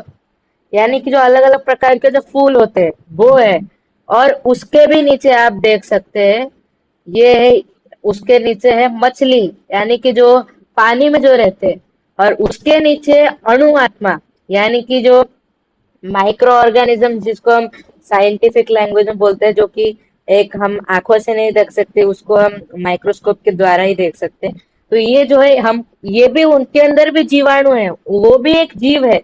यानी कि जो अलग अलग प्रकार के जो फूल होते हैं वो है। और उसके भी नीचे आप देख सकते हैं ये है, उसके नीचे है मछली, यानी कि जो पानी में जो रहते हैं। और उसके नीचे अणु आत्मा, यानी कि जो माइक्रो ऑर्गेनिज्म, जिसको हम साइंटिफिक लैंग्वेज में बोलते हैं, जो कि एक हम आंखों से नहीं देख सकते, उसको हम माइक्रोस्कोप के द्वारा ही देख सकते हैं। तो ये जो है हम, ये भी उनके अंदर भी जीवाणु है, वो भी एक जीव है।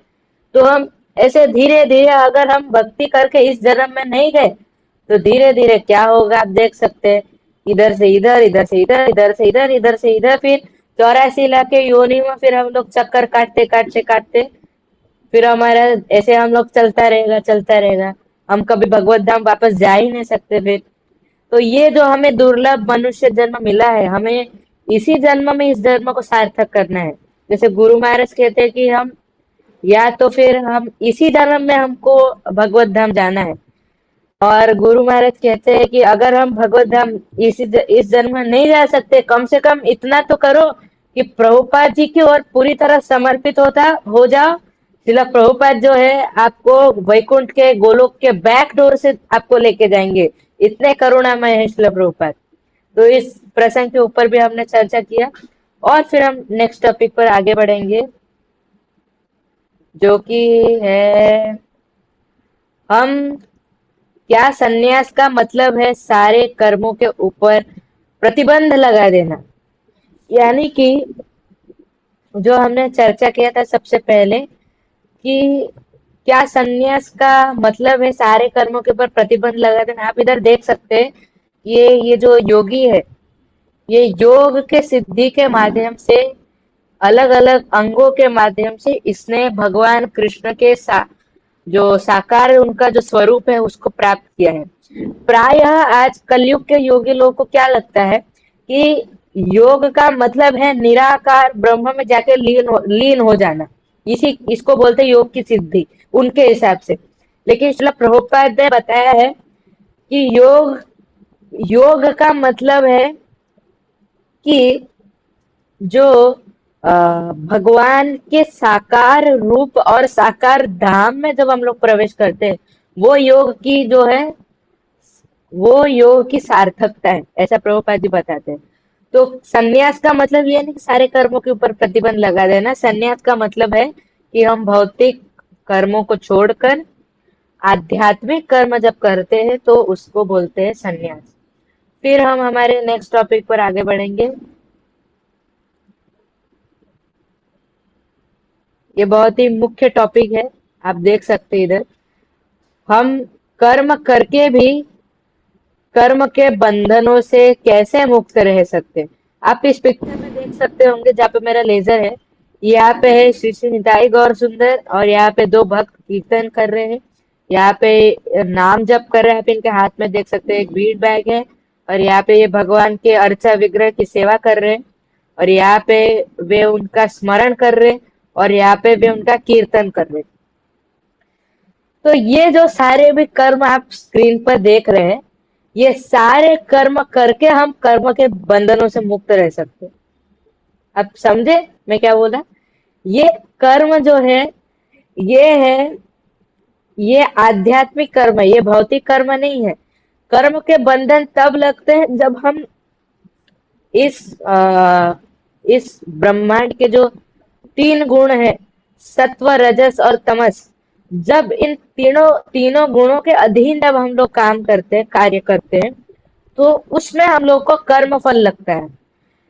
तो हम ऐसे धीरे धीरे अगर हम भक्ति करके इस जन्म में नहीं गए, तो धीरे धीरे क्या होगा आप देख सकते हैं। इधर से इधर, इधर से इधर, इधर से इधर, इधर से इधर, फिर 84 लाख के योनि में फिर हम लोग चक्कर काटते काटते काटते फिर हमारा ऐसे हम लोग चलता रहेगा। हम कभी भगवत धाम वापस जा ही नहीं सकते फिर। तो ये जो हमें दुर्लभ मनुष्य जन्म मिला है, हमें इसी जन्म में इस जन्म को सार्थक करना है। जैसे गुरु महाराज कहते हैं कि हम या तो फिर हम इसी जन्म में हमको भगवत धाम जाना है, और गुरु महाराज कहते हैं कि अगर हम भगवत धाम इस जन्म में नहीं जा सकते, कम से कम इतना तो करो कि प्रभुपाद जी की ओर पूरी तरह समर्पित हो जाओ। शिला प्रभुपाद जो है आपको वैकुंठ के गोलोक के बैक डोर से आपको लेके जाएंगे, इतने करुणामय है शिला प्रभुपाद। तो इस प्रसंग के ऊपर भी हमने चर्चा किया, और फिर हम नेक्स्ट टॉपिक पर आगे बढ़ेंगे, जो कि है हम क्या सन्यास का मतलब है सारे कर्मों के ऊपर प्रतिबंध लगा देना। यानी कि जो हमने चर्चा किया था सबसे पहले कि क्या सन्यास का मतलब है सारे कर्मों के ऊपर प्रतिबंध लगा देना। आप इधर देख सकते हैं, ये जो योगी है, ये योग के सिद्धि के माध्यम से, अलग अलग अंगों के माध्यम से इसने भगवान कृष्ण के जो साकार उनका जो स्वरूप है उसको प्राप्त किया है। प्रायः आज कलयुग के योगी लोगों को क्या लगता है कि योग का मतलब है निराकार ब्रह्म में जाके लीन हो जाना, इसको बोलते हैं योग की सिद्धि उनके हिसाब से। लेकिन श्रील प्रभुपाद ने बताया है कि योग का मतलब है कि जो भगवान के साकार रूप और साकार धाम में जब हम लोग प्रवेश करते हैं, वो योग की जो है वो योग की सार्थकता है, ऐसा प्रभुपाद जी बताते हैं। तो सन्यास का मतलब ये नहीं कि सारे कर्मों के ऊपर प्रतिबंध लगा देना। सन्यास का मतलब है कि हम भौतिक कर्मों को छोड़कर आध्यात्मिक कर्म जब करते हैं तो उसको बोलते हैं सन्यास। फिर हम हमारे नेक्स्ट टॉपिक पर आगे बढ़ेंगे। ये बहुत ही मुख्य टॉपिक है, आप देख सकते हैं इधर। हम कर्म करके भी कर्म के बंधनों से कैसे मुक्त रह सकते हैं। आप इस पिक्चर में देख सकते होंगे जहाँ पे मेरा लेजर है, यहाँ पे है श्री श्री निताई गौर सुंदर, और यहाँ पे दो भक्त कीर्तन कर रहे हैं, यहाँ पे नाम जप कर रहे हैं। आप इनके हाथ में देख सकते हैं एक बीट बैग है, और यहाँ पे ये भगवान के अर्चा विग्रह की सेवा कर रहे हैं, और यहाँ पे वे उनका स्मरण कर रहे हैं, और यहाँ पे वे उनका कीर्तन कर रहे हैं। तो ये जो सारे भी कर्म आप स्क्रीन पर देख रहे हैं, ये सारे कर्म करके हम कर्म के बंधनों से मुक्त रह सकते हैं। आप समझे मैं क्या बोला? ये कर्म जो है ये आध्यात्मिक कर्म है, ये भौतिक कर्म नहीं है। कर्म के बंधन तब लगते हैं जब हम इस ब्रह्मांड के जो 3 गुण है, सत्व रजस और तमस, जब इन तीनों गुणों के अधीन जब हम लोग काम करते हैं, कार्य करते हैं, तो उसमें हम लोग को कर्म फल लगता है।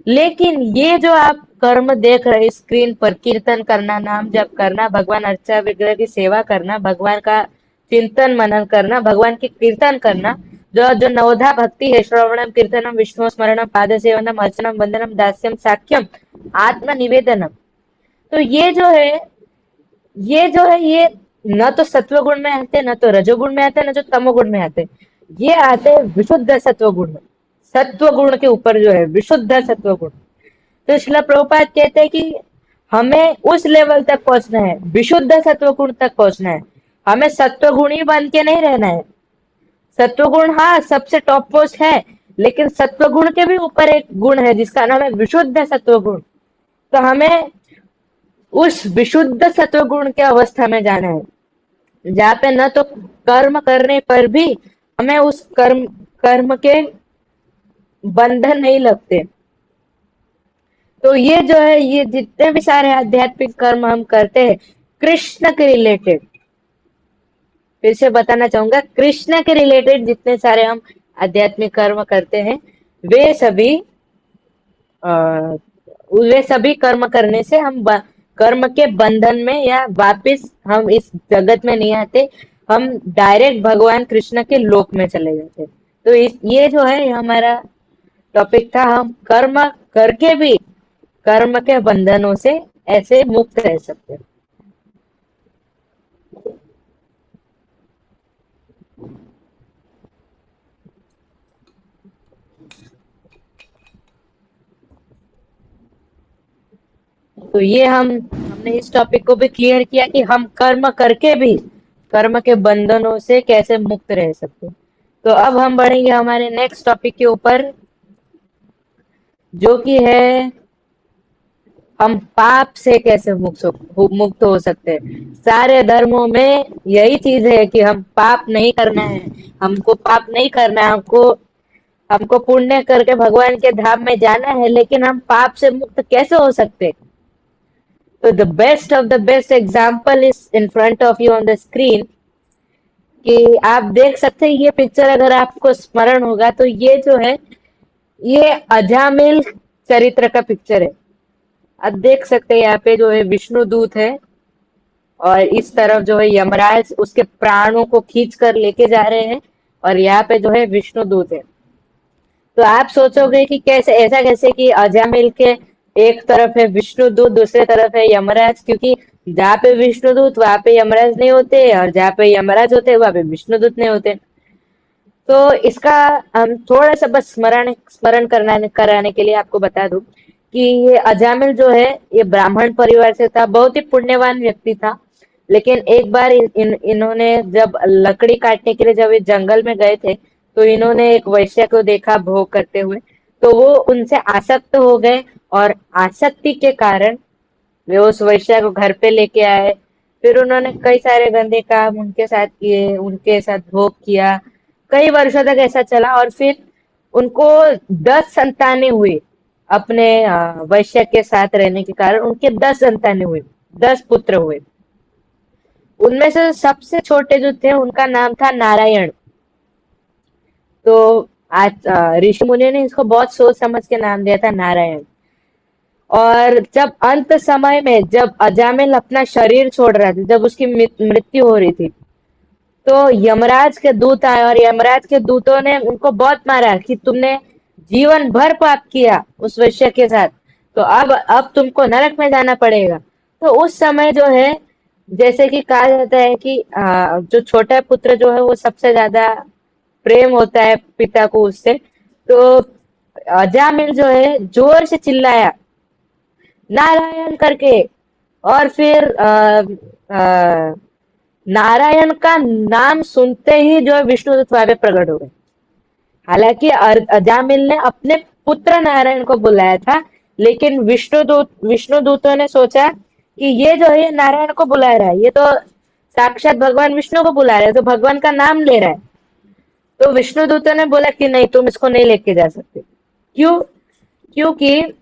लेकिन ये जो आप कर्म देख रहे हैं स्क्रीन पर, कीर्तन करना, नाम जप करना, भगवान अर्चा विग्रह की सेवा करना, भगवान का चिंतन मनन करना, भगवान की कीर्तन करना, जो नवधा भक्ति है, श्रवणम कीर्तनम विष्णु स्मरणम पाद सेवनम अर्चनम वंदनम दास्यम साख्यम आत्म निवेदनम। तो ये जो है ये न तो सत्व गुण में आते, न तो रजोगुण में आते, न तो तमोगुण में आते। ये आते विशुद्ध सत्व गुण में। सत्व गुण के ऊपर जो है विशुद्ध सत्व गुण। तो श्रील प्रभुपाद कहते हैं कि हमें उस लेवल तक पहुंचना है, विशुद्ध सत्व गुण तक पहुंचना है। हमें सत्व गुण ही बन के नहीं रहना है। सत्व गुण हाँ सबसे टॉप पोस्ट है, लेकिन सत्व गुण के भी ऊपर एक गुण है जिसका नाम है विशुद्ध सत्व गुण। तो हमें उस विशुद्ध सत्व गुण के अवस्था में जाना है, जहाँ पे न तो कर्म करने पर भी हमें उस कर्म के बंधन नहीं लगते। तो ये जो है, ये जितने भी सारे आध्यात्मिक कर्म हम करते हैं कृष्ण के रिलेटेड, फिर से बताना चाहूंगा, कृष्ण के रिलेटेड जितने सारे हम आध्यात्मिक कर्म करते हैं, वे सभी कर्म करने से हम कर्म के बंधन में या वापिस हम इस जगत में नहीं आते, हम डायरेक्ट भगवान कृष्ण के लोक में चले जाते। तो ये जो है हमारा टॉपिक था, हम कर्म करके भी कर्म के बंधनों से ऐसे मुक्त रह सकते हैं। तो ये हमने इस टॉपिक को भी क्लियर किया कि हम कर्म करके भी कर्म के बंधनों से कैसे मुक्त रह सकते हैं। तो अब हम बढ़ेंगे हमारे नेक्स्ट टॉपिक के ऊपर, जो कि है हम पाप से कैसे मुक्त हो सकते हैं। सारे धर्मों में यही चीज है कि हम पाप नहीं करना है, हमको पाप नहीं करना है, हमको हमको पुण्य करके भगवान के धाम में जाना है। लेकिन हम पाप से मुक्त कैसे हो सकते हैं? तो the best of the best example is in front of you on the screen, कि आप देख सकते हैं ये पिक्चर, अगर आपको स्मरण होगा तो ये जो है ये अजामिल चरित्र का पिक्चर है। आप देख सकते हैं यहाँ पे जो है विष्णु दूत है और इस तरफ जो है यमराज उसके प्राणों को खींच कर लेके जा रहे हैं, और यहाँ पे जो है विष्णु दूत है। तो आप सोचोगे कि कैसे, ऐसा कैसे कि अजामिल के एक तरफ है विष्णु दूत, दूसरे तरफ है यमराज, क्योंकि जहाँ पे विष्णु दूत वहां पे यमराज नहीं होते, और जहाँ पे यमराज होते वहां पे विष्णु दूत नहीं होते। तो इसका हम थोड़ा सा बस स्मरण स्मरण कराने के लिए आपको बता दूं कि ये अजामिल जो है ये ब्राह्मण परिवार से था, बहुत ही पुण्यवान व्यक्ति था। लेकिन एक बार इन्होंने जब लकड़ी काटने के लिए जब ये जंगल में गए थे, तो इन्होंने एक वैश्य को देखा भोग करते हुए, तो वो उनसे आसक्त हो गए, और आसक्ति के कारण वे उस वैश्य को घर पे लेके आए। फिर उन्होंने कई सारे गंदे काम उनके साथ किए, उनके साथ भोग किया, कई वर्षों तक ऐसा चला, और फिर उनको 10 संतानें हुई। अपने वैश्य के साथ रहने के कारण उनके 10 संतानें हुई, 10 पुत्र हुए। उनमें से सबसे छोटे जो थे उनका नाम था नारायण। तो आज ऋषि मुनि ने इसको बहुत सोच समझ के नाम दिया था नारायण। और जब अंत समय में जब अजामिल अपना शरीर छोड़ रहा था, जब उसकी मृत्यु हो रही थी, तो यमराज के दूत आए, और यमराज के दूतों ने उनको बहुत मारा कि तुमने जीवन भर पाप किया उस वैश्य के साथ, तो अब तुमको नरक में जाना पड़ेगा। तो उस समय जो है, जैसे कि कहा जाता है कि जो छोटा पुत्र जो है वो सबसे ज्यादा प्रेम होता है पिता को उससे। तो अजामिल जो है जोर से चिल्लाया नारायण करके, और फिर नारायण का नाम सुनते ही जो है विष्णुदूत वहां पे प्रकट हो गए। हालांकि अजामिल ने अपने पुत्र नारायण को बुलाया था, लेकिन विष्णुदूतों ने सोचा कि ये जो है ये नारायण को बुला रहा है, ये तो साक्षात भगवान विष्णु को बुला रहा है, तो भगवान का नाम ले रहा है। तो विष्णुदूतों ने बोला कि नहीं, तुम इसको नहीं लेके जा सकते। क्यों? क्योंकि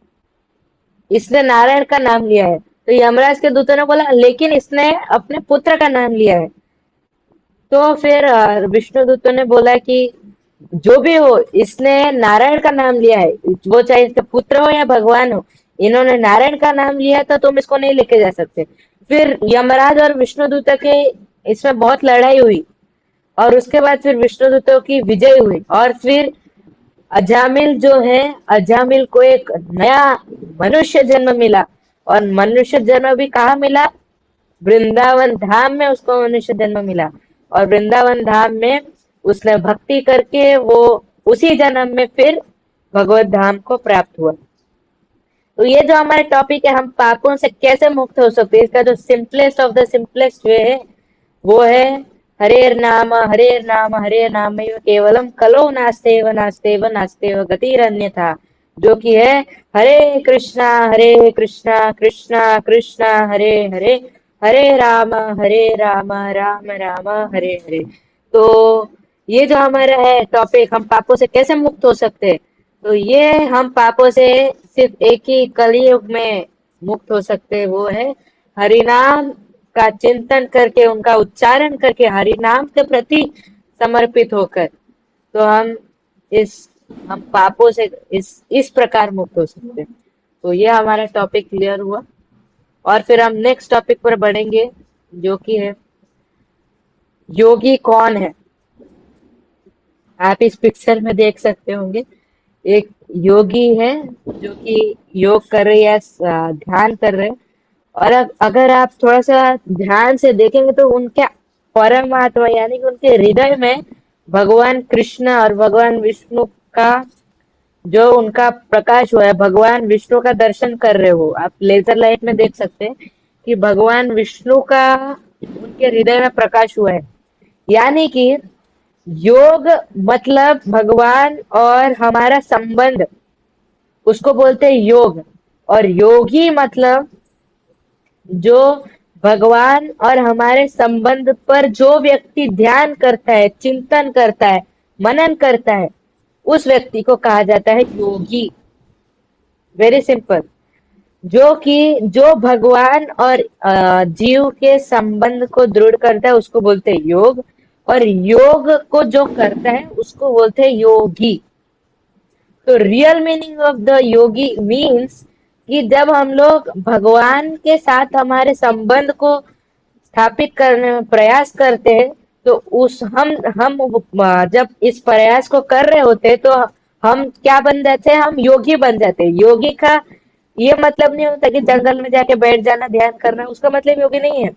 इसने नारायण का नाम लिया है। तो यमराज के दूतों ने बोला लेकिन इसने अपने पुत्र का नाम लिया है। तो फिर विष्णुदूतों ने बोला कि जो भी हो, इसने नारायण का नाम लिया है, वो चाहे इसके पुत्र हो या भगवान हो, इन्होंने नारायण का नाम लिया है, तो तुम इसको नहीं लेके जा सकते। फिर यमराज और विष्णुदूतों के इसमें बहुत लड़ाई हुई, और उसके बाद फिर विष्णुदूतों की विजय हुई, और फिर अजामिल जो है, अजामिल को एक नया मनुष्य जन्म मिला। और मनुष्य जन्म भी कहाँ मिला? वृंदावन धाम में उसको मनुष्य जन्म मिला। और वृंदावन धाम में उसने भक्ति करके वो उसी जन्म में फिर भगवत धाम को प्राप्त हुआ। तो ये जो हमारे टॉपिक है, हम पापों से कैसे मुक्त हो सकते हैं, इसका जो simplest of the simplest way है वो है हरेर नाम हरे नाम केवलम कलो नास्तेव नास्तेव नास्तेव गतिरन्यथा, जो कि है हरे कृष्णा कृष्णा कृष्णा हरे हरे, हरे राम राम राम हरे हरे। तो ये जो हमारा है टॉपिक, हम पापों से कैसे मुक्त हो सकते हैं, तो ये हम पापों से सिर्फ एक ही कलयुग में मुक्त हो सकते हैं, वो है हरिनाम का चिंतन करके, उनका उच्चारण करके, हरिनाम के प्रति समर्पित होकर। तो हम पापों से इस प्रकार मुक्त हो सकते हैं। तो ये हमारा टॉपिक क्लियर हुआ, और फिर हम नेक्स्ट टॉपिक पर बढ़ेंगे, जो कि है योगी कौन है। आप इस पिक्चर में देख सकते होंगे, एक योगी है जो कि योग कर रहे या ध्यान कर रहे। और अगर आप थोड़ा सा ध्यान से देखेंगे तो उनके परमात्मा यानी कि उनके हृदय में भगवान कृष्ण और भगवान विष्णु का जो उनका प्रकाश हुआ है, भगवान विष्णु का दर्शन कर रहे हो आप लेजर लाइट में देख सकते हैं कि भगवान विष्णु का उनके हृदय में प्रकाश हुआ है। यानी कि योग मतलब भगवान और हमारा संबंध, उसको बोलते हैं योग। और योगी मतलब जो भगवान और हमारे संबंध पर जो व्यक्ति ध्यान करता है, चिंतन करता है, मनन करता है, उस व्यक्ति को कहा जाता है योगी। Very simple. जो कि जो भगवान और जीव के संबंध को दृढ़ करता है उसको बोलते हैं योग। और योग को जो करता है उसको बोलते हैं योगी। तो real meaning of the Yogi means कि जब हम लोग भगवान के साथ हमारे संबंध को स्थापित करने में प्रयास करते हैं तो उस हम जब इस प्रयास को कर रहे होते हैं तो हम क्या बन जाते हैं, हम योगी बन जाते हैं। योगी का ये मतलब नहीं होता कि जंगल में जाके बैठ जाना ध्यान करना, उसका मतलब योगी नहीं है।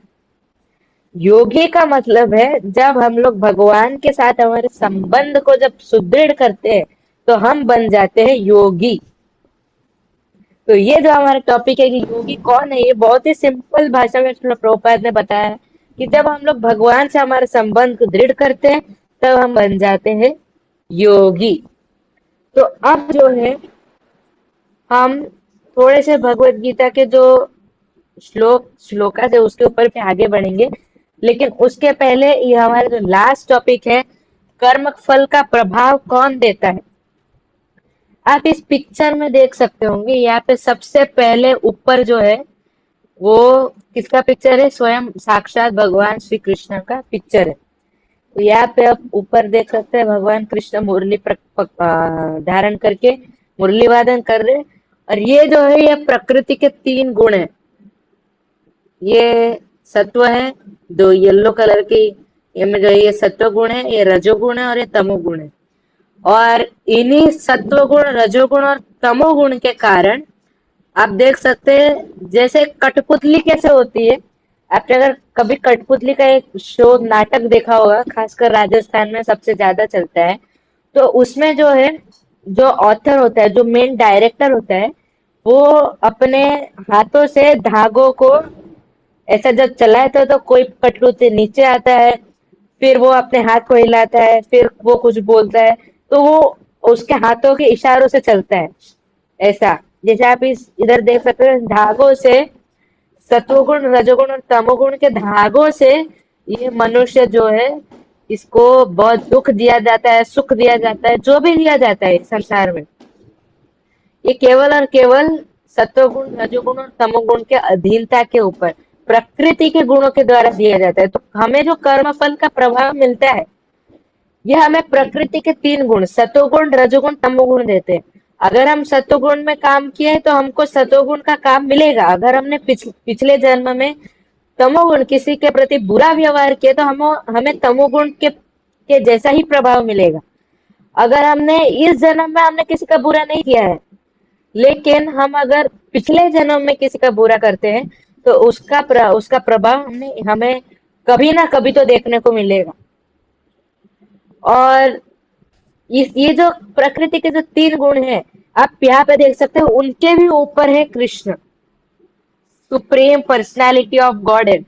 योगी का मतलब है जब हम लोग भगवान के साथ हमारे संबंध को जब सुदृढ़ करते हैं तो हम बन जाते हैं योगी। तो ये जो हमारा टॉपिक है कि योगी कौन है, ये बहुत ही सिंपल भाषा में श्रील प्रभुपाद ने बताया है कि जब हम लोग भगवान से हमारे संबंध को दृढ़ करते हैं तब हम बन जाते हैं योगी। तो अब जो है हम थोड़े से भगवत गीता के जो श्लोका है उसके ऊपर पे आगे बढ़ेंगे। लेकिन उसके पहले ये हमारा जो लास्ट टॉपिक है, कर्म फल का प्रभाव कौन देता है। आप इस पिक्चर में देख सकते होंगे, यहाँ पे सबसे पहले ऊपर जो है वो किसका पिक्चर है, स्वयं साक्षात भगवान श्री कृष्ण का पिक्चर है। तो यहाँ पे आप ऊपर देख सकते हैं भगवान कृष्ण मुरली धारण करके मुरली वादन कर रहे हैं। और ये जो है ये प्रकृति के 3 गुण है। ये सत्व है, दो येलो कलर की, ये में जो है ये सत्व गुण है, ये रजोगुण है और ये तमोगुण है। और इन्हीं सत्व गुण, रजोगुण और तमोगुण के कारण आप देख सकते हैं जैसे कठपुतली कैसे होती है। आपने अगर कभी कठपुतली का एक शो नाटक देखा होगा, खासकर राजस्थान में सबसे ज्यादा चलता है, तो उसमें जो है जो ऑथर होता है, जो मेन डायरेक्टर होता है, वो अपने हाथों से धागों को ऐसा जब चलाता है तो कोई कठपुतली नीचे आता है, फिर वो अपने हाथ को हिलाता है, फिर वो कुछ बोलता है, तो वो उसके हाथों के इशारों से चलता है। ऐसा जैसे आप इस इधर देख सकते हैं धागों से, सत्वगुण रजोगुण और तमोगुण के धागों से ये मनुष्य जो है इसको बहुत दुख दिया जाता है, सुख दिया जाता है, जो भी दिया जाता है संसार में, ये केवल और केवल सत्वगुण रजोगुण और तमोगुण के अधीनता के ऊपर प्रकृति के गुणों के द्वारा दिया जाता है। तो हमें जो कर्म फल का प्रभाव मिलता है ये हमें प्रकृति के 3 गुण सतोगुण रजोगुण तमोगुण देते हैं। अगर हम सतोगुण में काम किए तो हमको सतोगुण का काम मिलेगा। अगर हमने पिछले जन्म में तमोगुण किसी के प्रति बुरा व्यवहार किया तो हमें तमोगुण के जैसा ही प्रभाव मिलेगा। अगर हमने इस जन्म में हमने किसी का बुरा नहीं किया है, लेकिन हम अगर पिछले जन्म में किसी का बुरा करते हैं तो उसका प्रभाव हमें कभी ना कभी तो देखने को मिलेगा। और ये जो प्रकृति के जो 3 गुण हैं आप यहाँ पे देख सकते हो, उनके भी ऊपर है Krishna, supreme personality of God है।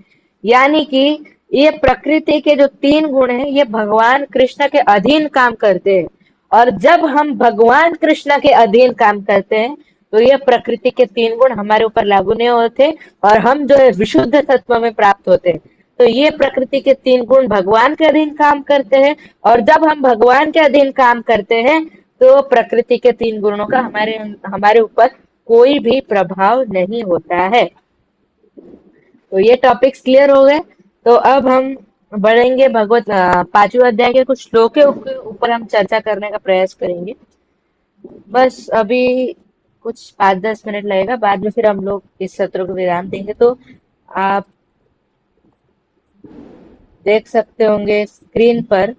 यानी कि ये प्रकृति के जो 3 गुण हैं ये भगवान कृष्ण के अधीन काम करते हैं। और जब हम भगवान कृष्ण के अधीन काम करते हैं तो ये प्रकृति के 3 गुण हमारे ऊपर लागू नहीं होते और हम जो है विशुद्ध तत्व में प्राप्त होते हैं। तो ये प्रकृति के 3 गुण भगवान के अधीन काम करते हैं। और जब हम भगवान के अधीन काम करते हैं तो प्रकृति के 3 गुणों का हमारे ऊपर कोई भी प्रभाव नहीं होता है। तो ये टॉपिक्स क्लियर हो गए। तो अब हम बढ़ेंगे भगवत 5वें अध्याय के कुछ श्लोक के ऊपर हम चर्चा करने का प्रयास करेंगे। बस अभी कुछ 5-10 मिनट लगेगा, बाद में फिर हम लोग इस सत्र को विराम देंगे। तो आप देख सकते होंगे स्क्रीन पर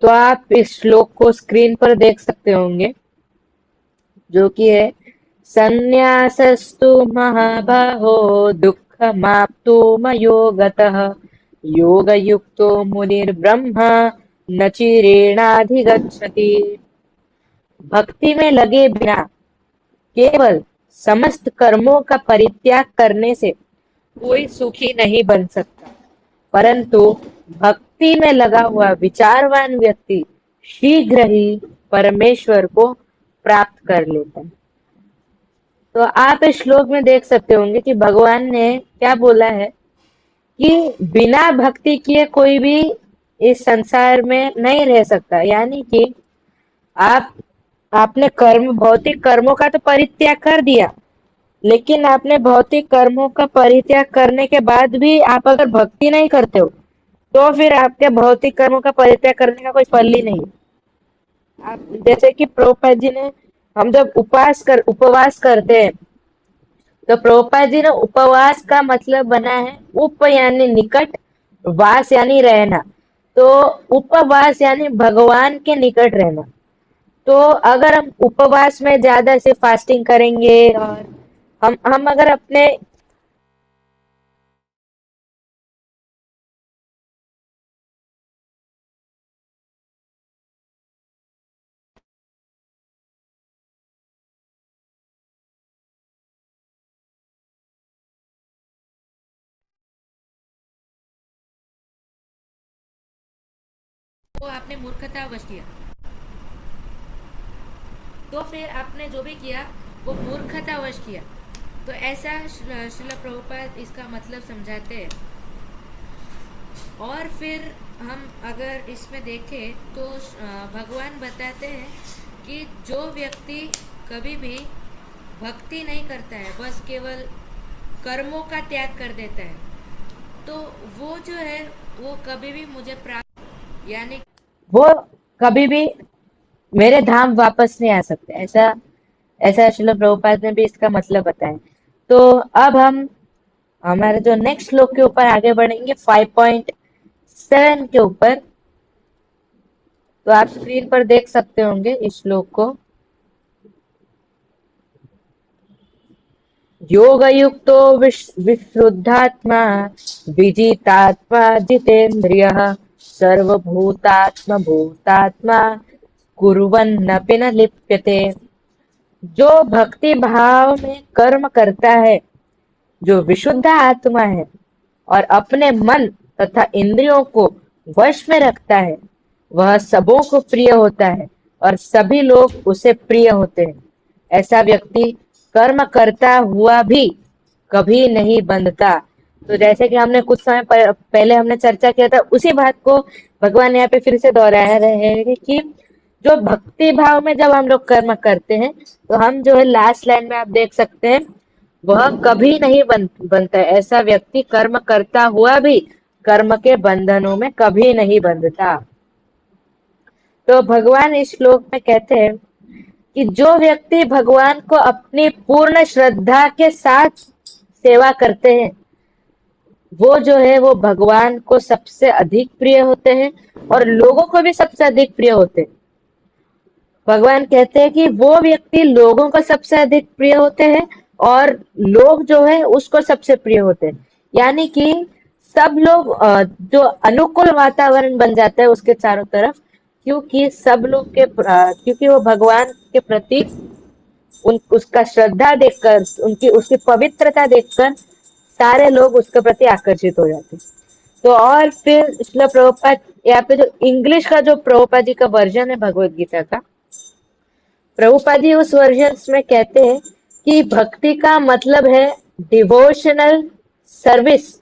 तो आप इस श्लोक को स्क्रीन पर देख सकते होंगे, जो कि है संन्यासस्तु महाबाहो दुःखमाप्तुमयो गतः योगयुक्तो मुनिर्ब्रह्मा न चिरेणाधिगच्छति। भक्ति में लगे बिना केवल समस्त कर्मों का परित्याग करने से कोई सुखी नहीं बन सकता, परंतु भक्ति में लगा हुआ विचारवान व्यक्ति शीघ्र ही परमेश्वर को प्राप्त कर लेता है। तो आप इस श्लोक में देख सकते होंगे कि भगवान ने क्या बोला है कि बिना भक्ति किए कोई भी इस संसार में नहीं रह सकता। यानी कि आपने भौतिक कर्मों का तो परित्याग कर दिया, लेकिन आपने भौतिक कर्मों का परित्याग करने के बाद भी आप अगर भक्ति नहीं करते हो, तो फिर आपके भौतिक कर्मों का परित्याग करने का कोई फल ही नहीं। आप जैसे कि प्रभुपाद जी ने, हम जब उपवास करते हैं, तो प्रभुपाद जी ने उपवास का मतलब बना है उप यानी निकट, वास यानी रहना। तो उपवास यानी भगवान के निकट रहना। तो अगर हम उपवास में ज्यादा से फास्टिंग करेंगे और हम अगर अपने वो आपने मूर्खतावश किया, तो फिर आपने जो भी किया वो मूर्खतावश किया। तो ऐसा श्रील प्रभुपाद इसका मतलब समझाते हैं। और फिर हम अगर इसमें देखें तो भगवान बताते हैं कि जो व्यक्ति कभी भी भक्ति नहीं करता है, बस केवल कर्मों का त्याग कर देता है, तो वो जो है वो कभी भी मुझे प्राप्त, यानी वो कभी भी मेरे धाम वापस नहीं आ सकते। ऐसा श्रील प्रभुपाद ने भी इसका मतलब बताया। तो अब हम हमारे जो नेक्स्ट श्लोक के ऊपर आगे बढ़ेंगे 5.7 के ऊपर। तो आप स्क्रीन पर देख सकते होंगे इस श्लोक को। योगयुक्तो विशुद्धात्मा विजितात्मा जितेन्द्रियः सर्वभूतात्मा भूतात्मा कुर्वन्नपि न लिप्यते। जो भक्ति भाव में कर्म करता है, जो विशुद्ध आत्मा है और अपने मन तथा इंद्रियों को वश में रखता है, वह सबों को प्रिय होता है और सभी लोग उसे प्रिय होते हैं। ऐसा व्यक्ति कर्म करता हुआ भी कभी नहीं बंधता। तो जैसे कि हमने कुछ समय पहले हमने चर्चा किया था, उसी बात को भगवान यहाँ पे फिर से दोहराया रहे हैं कि जो भक्ति भाव में जब हम लोग कर्म करते हैं, तो हम जो है लास्ट लाइन में आप देख सकते हैं, वह कभी नहीं बनता है। ऐसा व्यक्ति कर्म करता हुआ भी कर्म के बंधनों में कभी नहीं बंधता। तो भगवान इस श्लोक में कहते हैं कि जो व्यक्ति भगवान को अपनी पूर्ण श्रद्धा के साथ सेवा करते हैं, वो जो है वो भगवान को सबसे अधिक प्रिय होते हैं और लोगों को भी सबसे अधिक प्रिय होते हैं। भगवान कहते हैं कि वो व्यक्ति लोगों को सबसे अधिक प्रिय होते हैं और लोग जो है उसको सबसे प्रिय होते हैं। यानी कि सब लोग जो अनुकूल वातावरण बन जाता है उसके चारों तरफ, क्योंकि सब लोग के क्योंकि वो भगवान के प्रति उसका श्रद्धा देखकर, उसकी पवित्रता देखकर सारे लोग उसके प्रति आकर्षित हो जाते हैं। तो और फिर श्रील प्रभुपाद यहाँ पे जो इंग्लिश का जो प्रभुपाद जी का वर्जन है भगवत गीता का, प्रभुपाद जी उस वर्जन में कहते हैं कि भक्ति का मतलब है डिवोशनल सर्विस।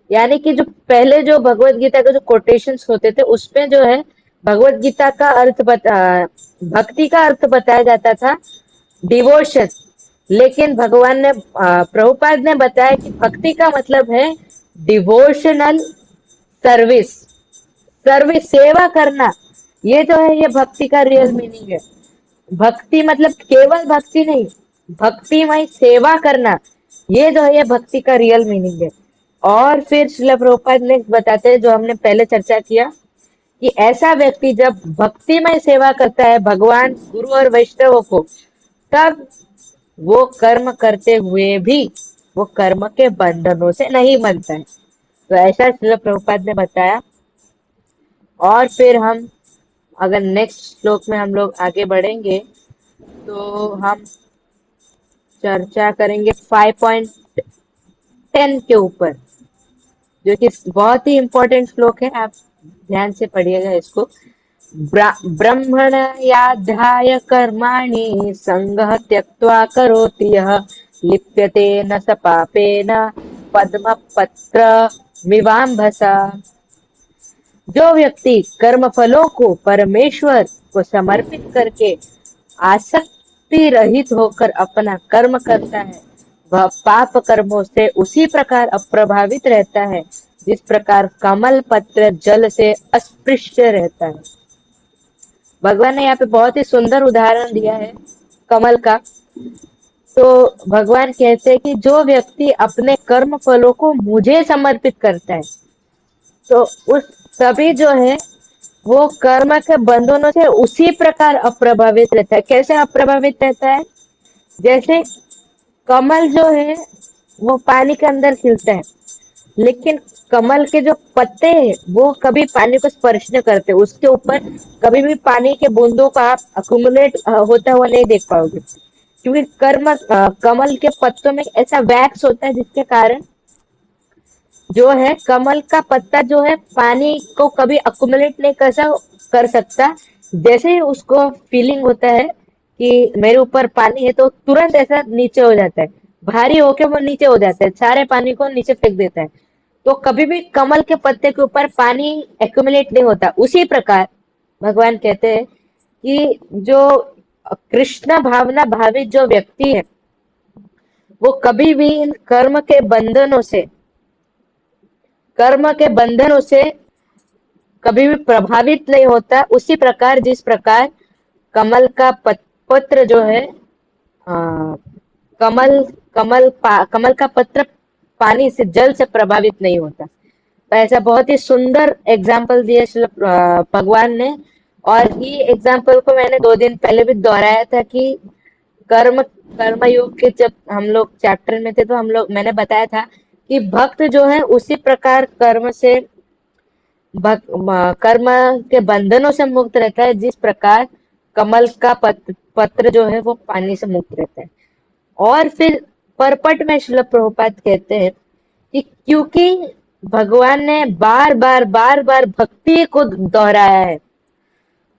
यानी कि जो पहले जो भगवत गीता के जो कोटेशंस होते थे उसमें जो है भगवत गीता का अर्थ भक्ति का अर्थ बताया जाता था डिवोशन, लेकिन भगवान ने प्रभुपाद ने बताया कि भक्ति का मतलब है डिवोशनल सर्विस, सेवा करना। ये जो है ये भक्ति का रियल मीनिंग है। भक्ति मतलब केवल भक्ति नहीं, भक्तिमय सेवा करना, ये जो है ये भक्ति का रियल मीनिंग है। और फिर श्रील प्रभुपाद ने बताते हैं, जो हमने पहले चर्चा किया, कि ऐसा व्यक्ति जब भक्तिमय सेवा करता है भगवान गुरु और वैष्णवों को, तब वो कर्म करते हुए भी वो कर्म के बंधनों से नहीं बनता है। तो ऐसा श्रील प्रभुपाद ने बताया। और फिर हम अगर नेक्स्ट श्लोक में हम लोग आगे बढ़ेंगे तो हम चर्चा करेंगे 5.10 के ऊपर, जो कि बहुत ही इम्पोर्टेंट श्लोक है। आप ध्यान से पढ़िएगा इसको। ब्रह्मण्याध्याय कर्माणि संगः त्यक्त्वा करोति यः लिप्यते न स पापेन पद्मपत्र मिवाम्भसा। जो व्यक्ति कर्म फलों को परमेश्वर को समर्पित करके आसक्ति रहित होकर अपना कर्म करता है, वह पाप कर्मों से उसी प्रकार अप्रभावित रहता है जिस प्रकार कमल पत्र जल से अस्पृश्य रहता है। भगवान ने यहाँ पे बहुत ही सुंदर उदाहरण दिया है कमल का। तो भगवान कहते हैं कि जो व्यक्ति अपने कर्म फलों को मुझे समर्पित करता है, तो उस सभी जो है वो कर्म के बंधनों से उसी प्रकार अप्रभावित रहता है। कैसे अप्रभावित रहता है? जैसे कमल जो है वो पानी के अंदर खिलता है, लेकिन कमल के जो पत्ते हैं वो कभी पानी को स्पर्श नहीं करते, उसके ऊपर कभी भी पानी के बूंदों का आप अक्यूमुलेट होता हुआ नहीं देख पाओगे, क्योंकि कमल के पत्तों में ऐसा वैक्स होता है जिसके कारण जो है कमल का पत्ता जो है पानी को कभी अक्यूमुलेट नहीं कर सकता। जैसे ही उसको फीलिंग होता है कि मेरे ऊपर पानी है, तो तुरंत ऐसा नीचे हो जाता है, भारी होके वो नीचे हो जाता है, सारे पानी को नीचे फेंक देता है। तो कभी भी कमल के पत्ते के ऊपर पानी एक्यूमुलेट नहीं होता। उसी प्रकार भगवान कहते हैं कि जो कृष्ण भावना भावित जो व्यक्ति है वो कभी भी इन कर्म के बंधनों से कभी भी प्रभावित नहीं होता। उसी प्रकार जिस प्रकार कमल का पत्र जो है कमल का पत्र पानी से जल से प्रभावित नहीं होता। तो ऐसा बहुत ही सुंदर एग्जाम्पल दिया भगवान ने। और ये एग्जाम्पल को मैंने 2 दिन पहले भी दोहराया था कि कर्मयोग के जब हम लोग चैप्टर में थे तो मैंने बताया था कि भक्त जो है उसी प्रकार कर्म के बंधनों से मुक्त रहता है जिस प्रकार कमल का पत्र जो है वो पानी से मुक्त रहता है। और फिर परपट में श्रील प्रभुपाद कहते हैं कि क्योंकि भगवान ने बार बार भक्ति को दोहराया है,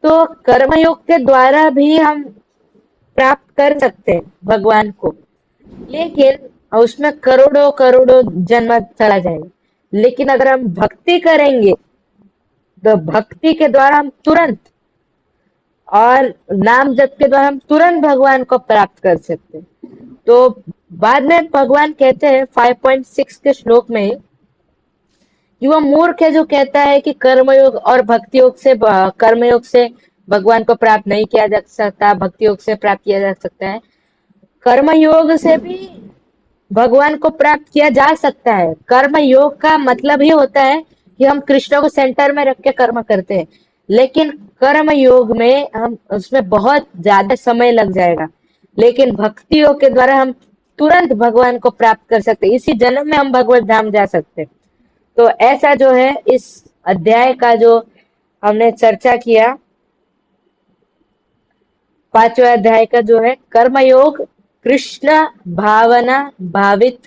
तो कर्मयोग के द्वारा भी हम प्राप्त कर सकते हैं भगवान को, लेकिन उसमें करोड़ों जन्म चला जाएगा। लेकिन अगर हम भक्ति करेंगे तो भक्ति के द्वारा हम तुरंत, और नाम जप के द्वारा हम तुरंत भगवान को प्राप्त कर सकते हैं। तो बाद में भगवान कहते हैं 5.6 के श्लोक में कि वह मूर्ख है जो कहता है कि कर्मयोग और भक्ति योग से कर्मयोग से भगवान को प्राप्त नहीं किया जा सकता, भक्ति योग से प्राप्त किया जा सकता है। कर्मयोग से भी भगवान को प्राप्त किया जा सकता है। कर्म योग का मतलब ही होता है कि हम कृष्ण को सेंटर में रख के कर्म करते हैं, लेकिन कर्म योग में हम उसमें बहुत ज्यादा समय लग जाएगा। लेकिन भक्ति योग के द्वारा हम तुरंत भगवान को प्राप्त कर सकते हैं, इसी जन्म में हम भगवत धाम जा सकते हैं। तो ऐसा जो है इस अध्याय का जो हमने चर्चा किया, 5वें अध्याय का जो है कर्मयोग कृष्ण भावना भावित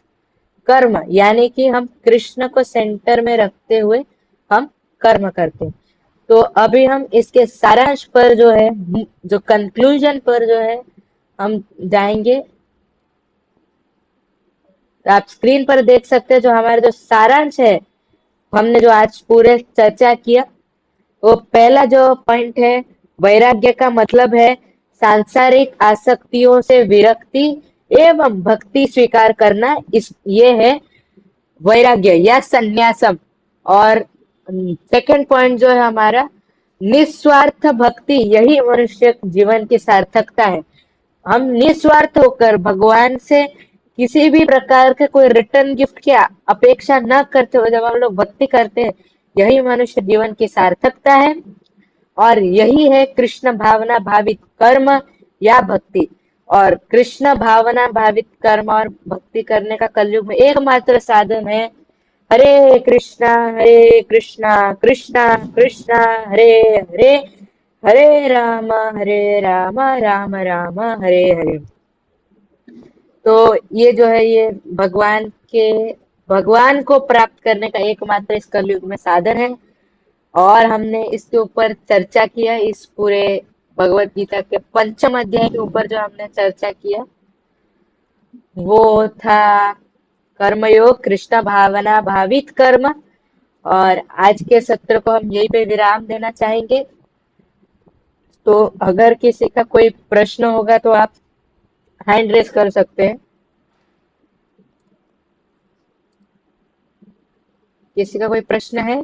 कर्म, यानी कि हम कृष्ण को सेंटर में रखते हुए हम कर्म करते हैं। तो अभी हम इसके सारांश पर जो है, जो कंक्लूजन पर जो है हम जाएंगे। आप स्क्रीन पर देख सकते हैं जो हमारे जो सारांश है, हमने जो आज पूरे चर्चा किया, वो पहला जो पॉइंट है, वैराग्य का मतलब है सांसारिक आसक्तियों से विरक्ति एवं भक्ति स्वीकार करना। ये है वैराग्य या संन्यासम। और सेकंड पॉइंट जो है हमारा निस्वार्थ भक्ति, यही मनुष्य जीवन की सार्थकता है। हम निस्वार्थ होकर भगवान से किसी भी प्रकार के कोई रिटर्न गिफ्ट की अपेक्षा न करते हुए जब हम लोग भक्ति करते हैं, यही मनुष्य जीवन की सार्थकता है और यही है कृष्ण भावना भावित कर्म या भक्ति। और कृष्ण भावना भावित कर्म और भक्ति करने का कलयुग में एकमात्र साधन है हरे कृष्णा कृष्णा कृष्णा हरे हरे, हरे राम राम राम हरे हरे। तो ये जो है ये भगवान को प्राप्त करने का एकमात्र इस कलयुग में साधन है। और हमने इसके ऊपर चर्चा किया, इस पूरे भगवत गीता के 5वें अध्याय के ऊपर जो हमने चर्चा किया वो था कर्मयोग, कृष्ण भावना भावित कर्म। और आज के सत्र को हम यहीं पे विराम देना चाहेंगे। तो अगर किसी का कोई प्रश्न होगा तो आप हैंड रेस कर सकते हैं। किसी का कोई प्रश्न है?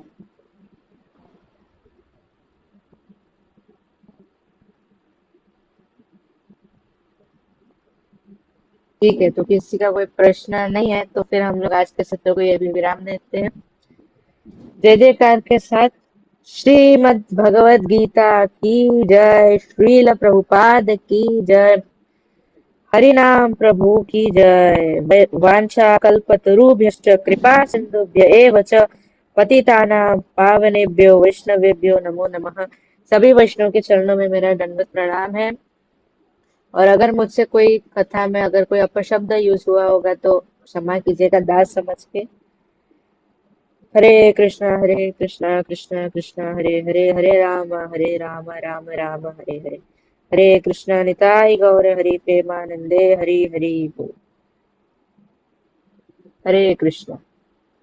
ठीक है, तो किसी का कोई प्रश्न नहीं है तो फिर हम लोग आज के सत्र को ये भी विराम देते हैं। जय जयकार के साथ श्रीमद् भगवद गीता की जय, श्रील प्रभुपाद की जय, हरिनाम प्रभु की जय। वांछा कल्पतरुभ्यश्च कृपा सिंधुभ्य एव च पतितानां पावनेभ्यो वैष्णवेभ्यो नमो नमः। सभी वैष्णव के चरणों में मेरा दंडवत प्रणाम है। और अगर मुझसे कोई कथा में अगर कोई अपशब्द यूज हुआ होगा तो क्षमा कीजिएगा दास समझ के। हरे कृष्णा कृष्णा कृष्णा हरे हरे, हरे राम राम राम हरे हरे। हरे कृष्णा निताय गौर हरि प्रेमानंदे हरि हरि बोल। हरे कृष्णा।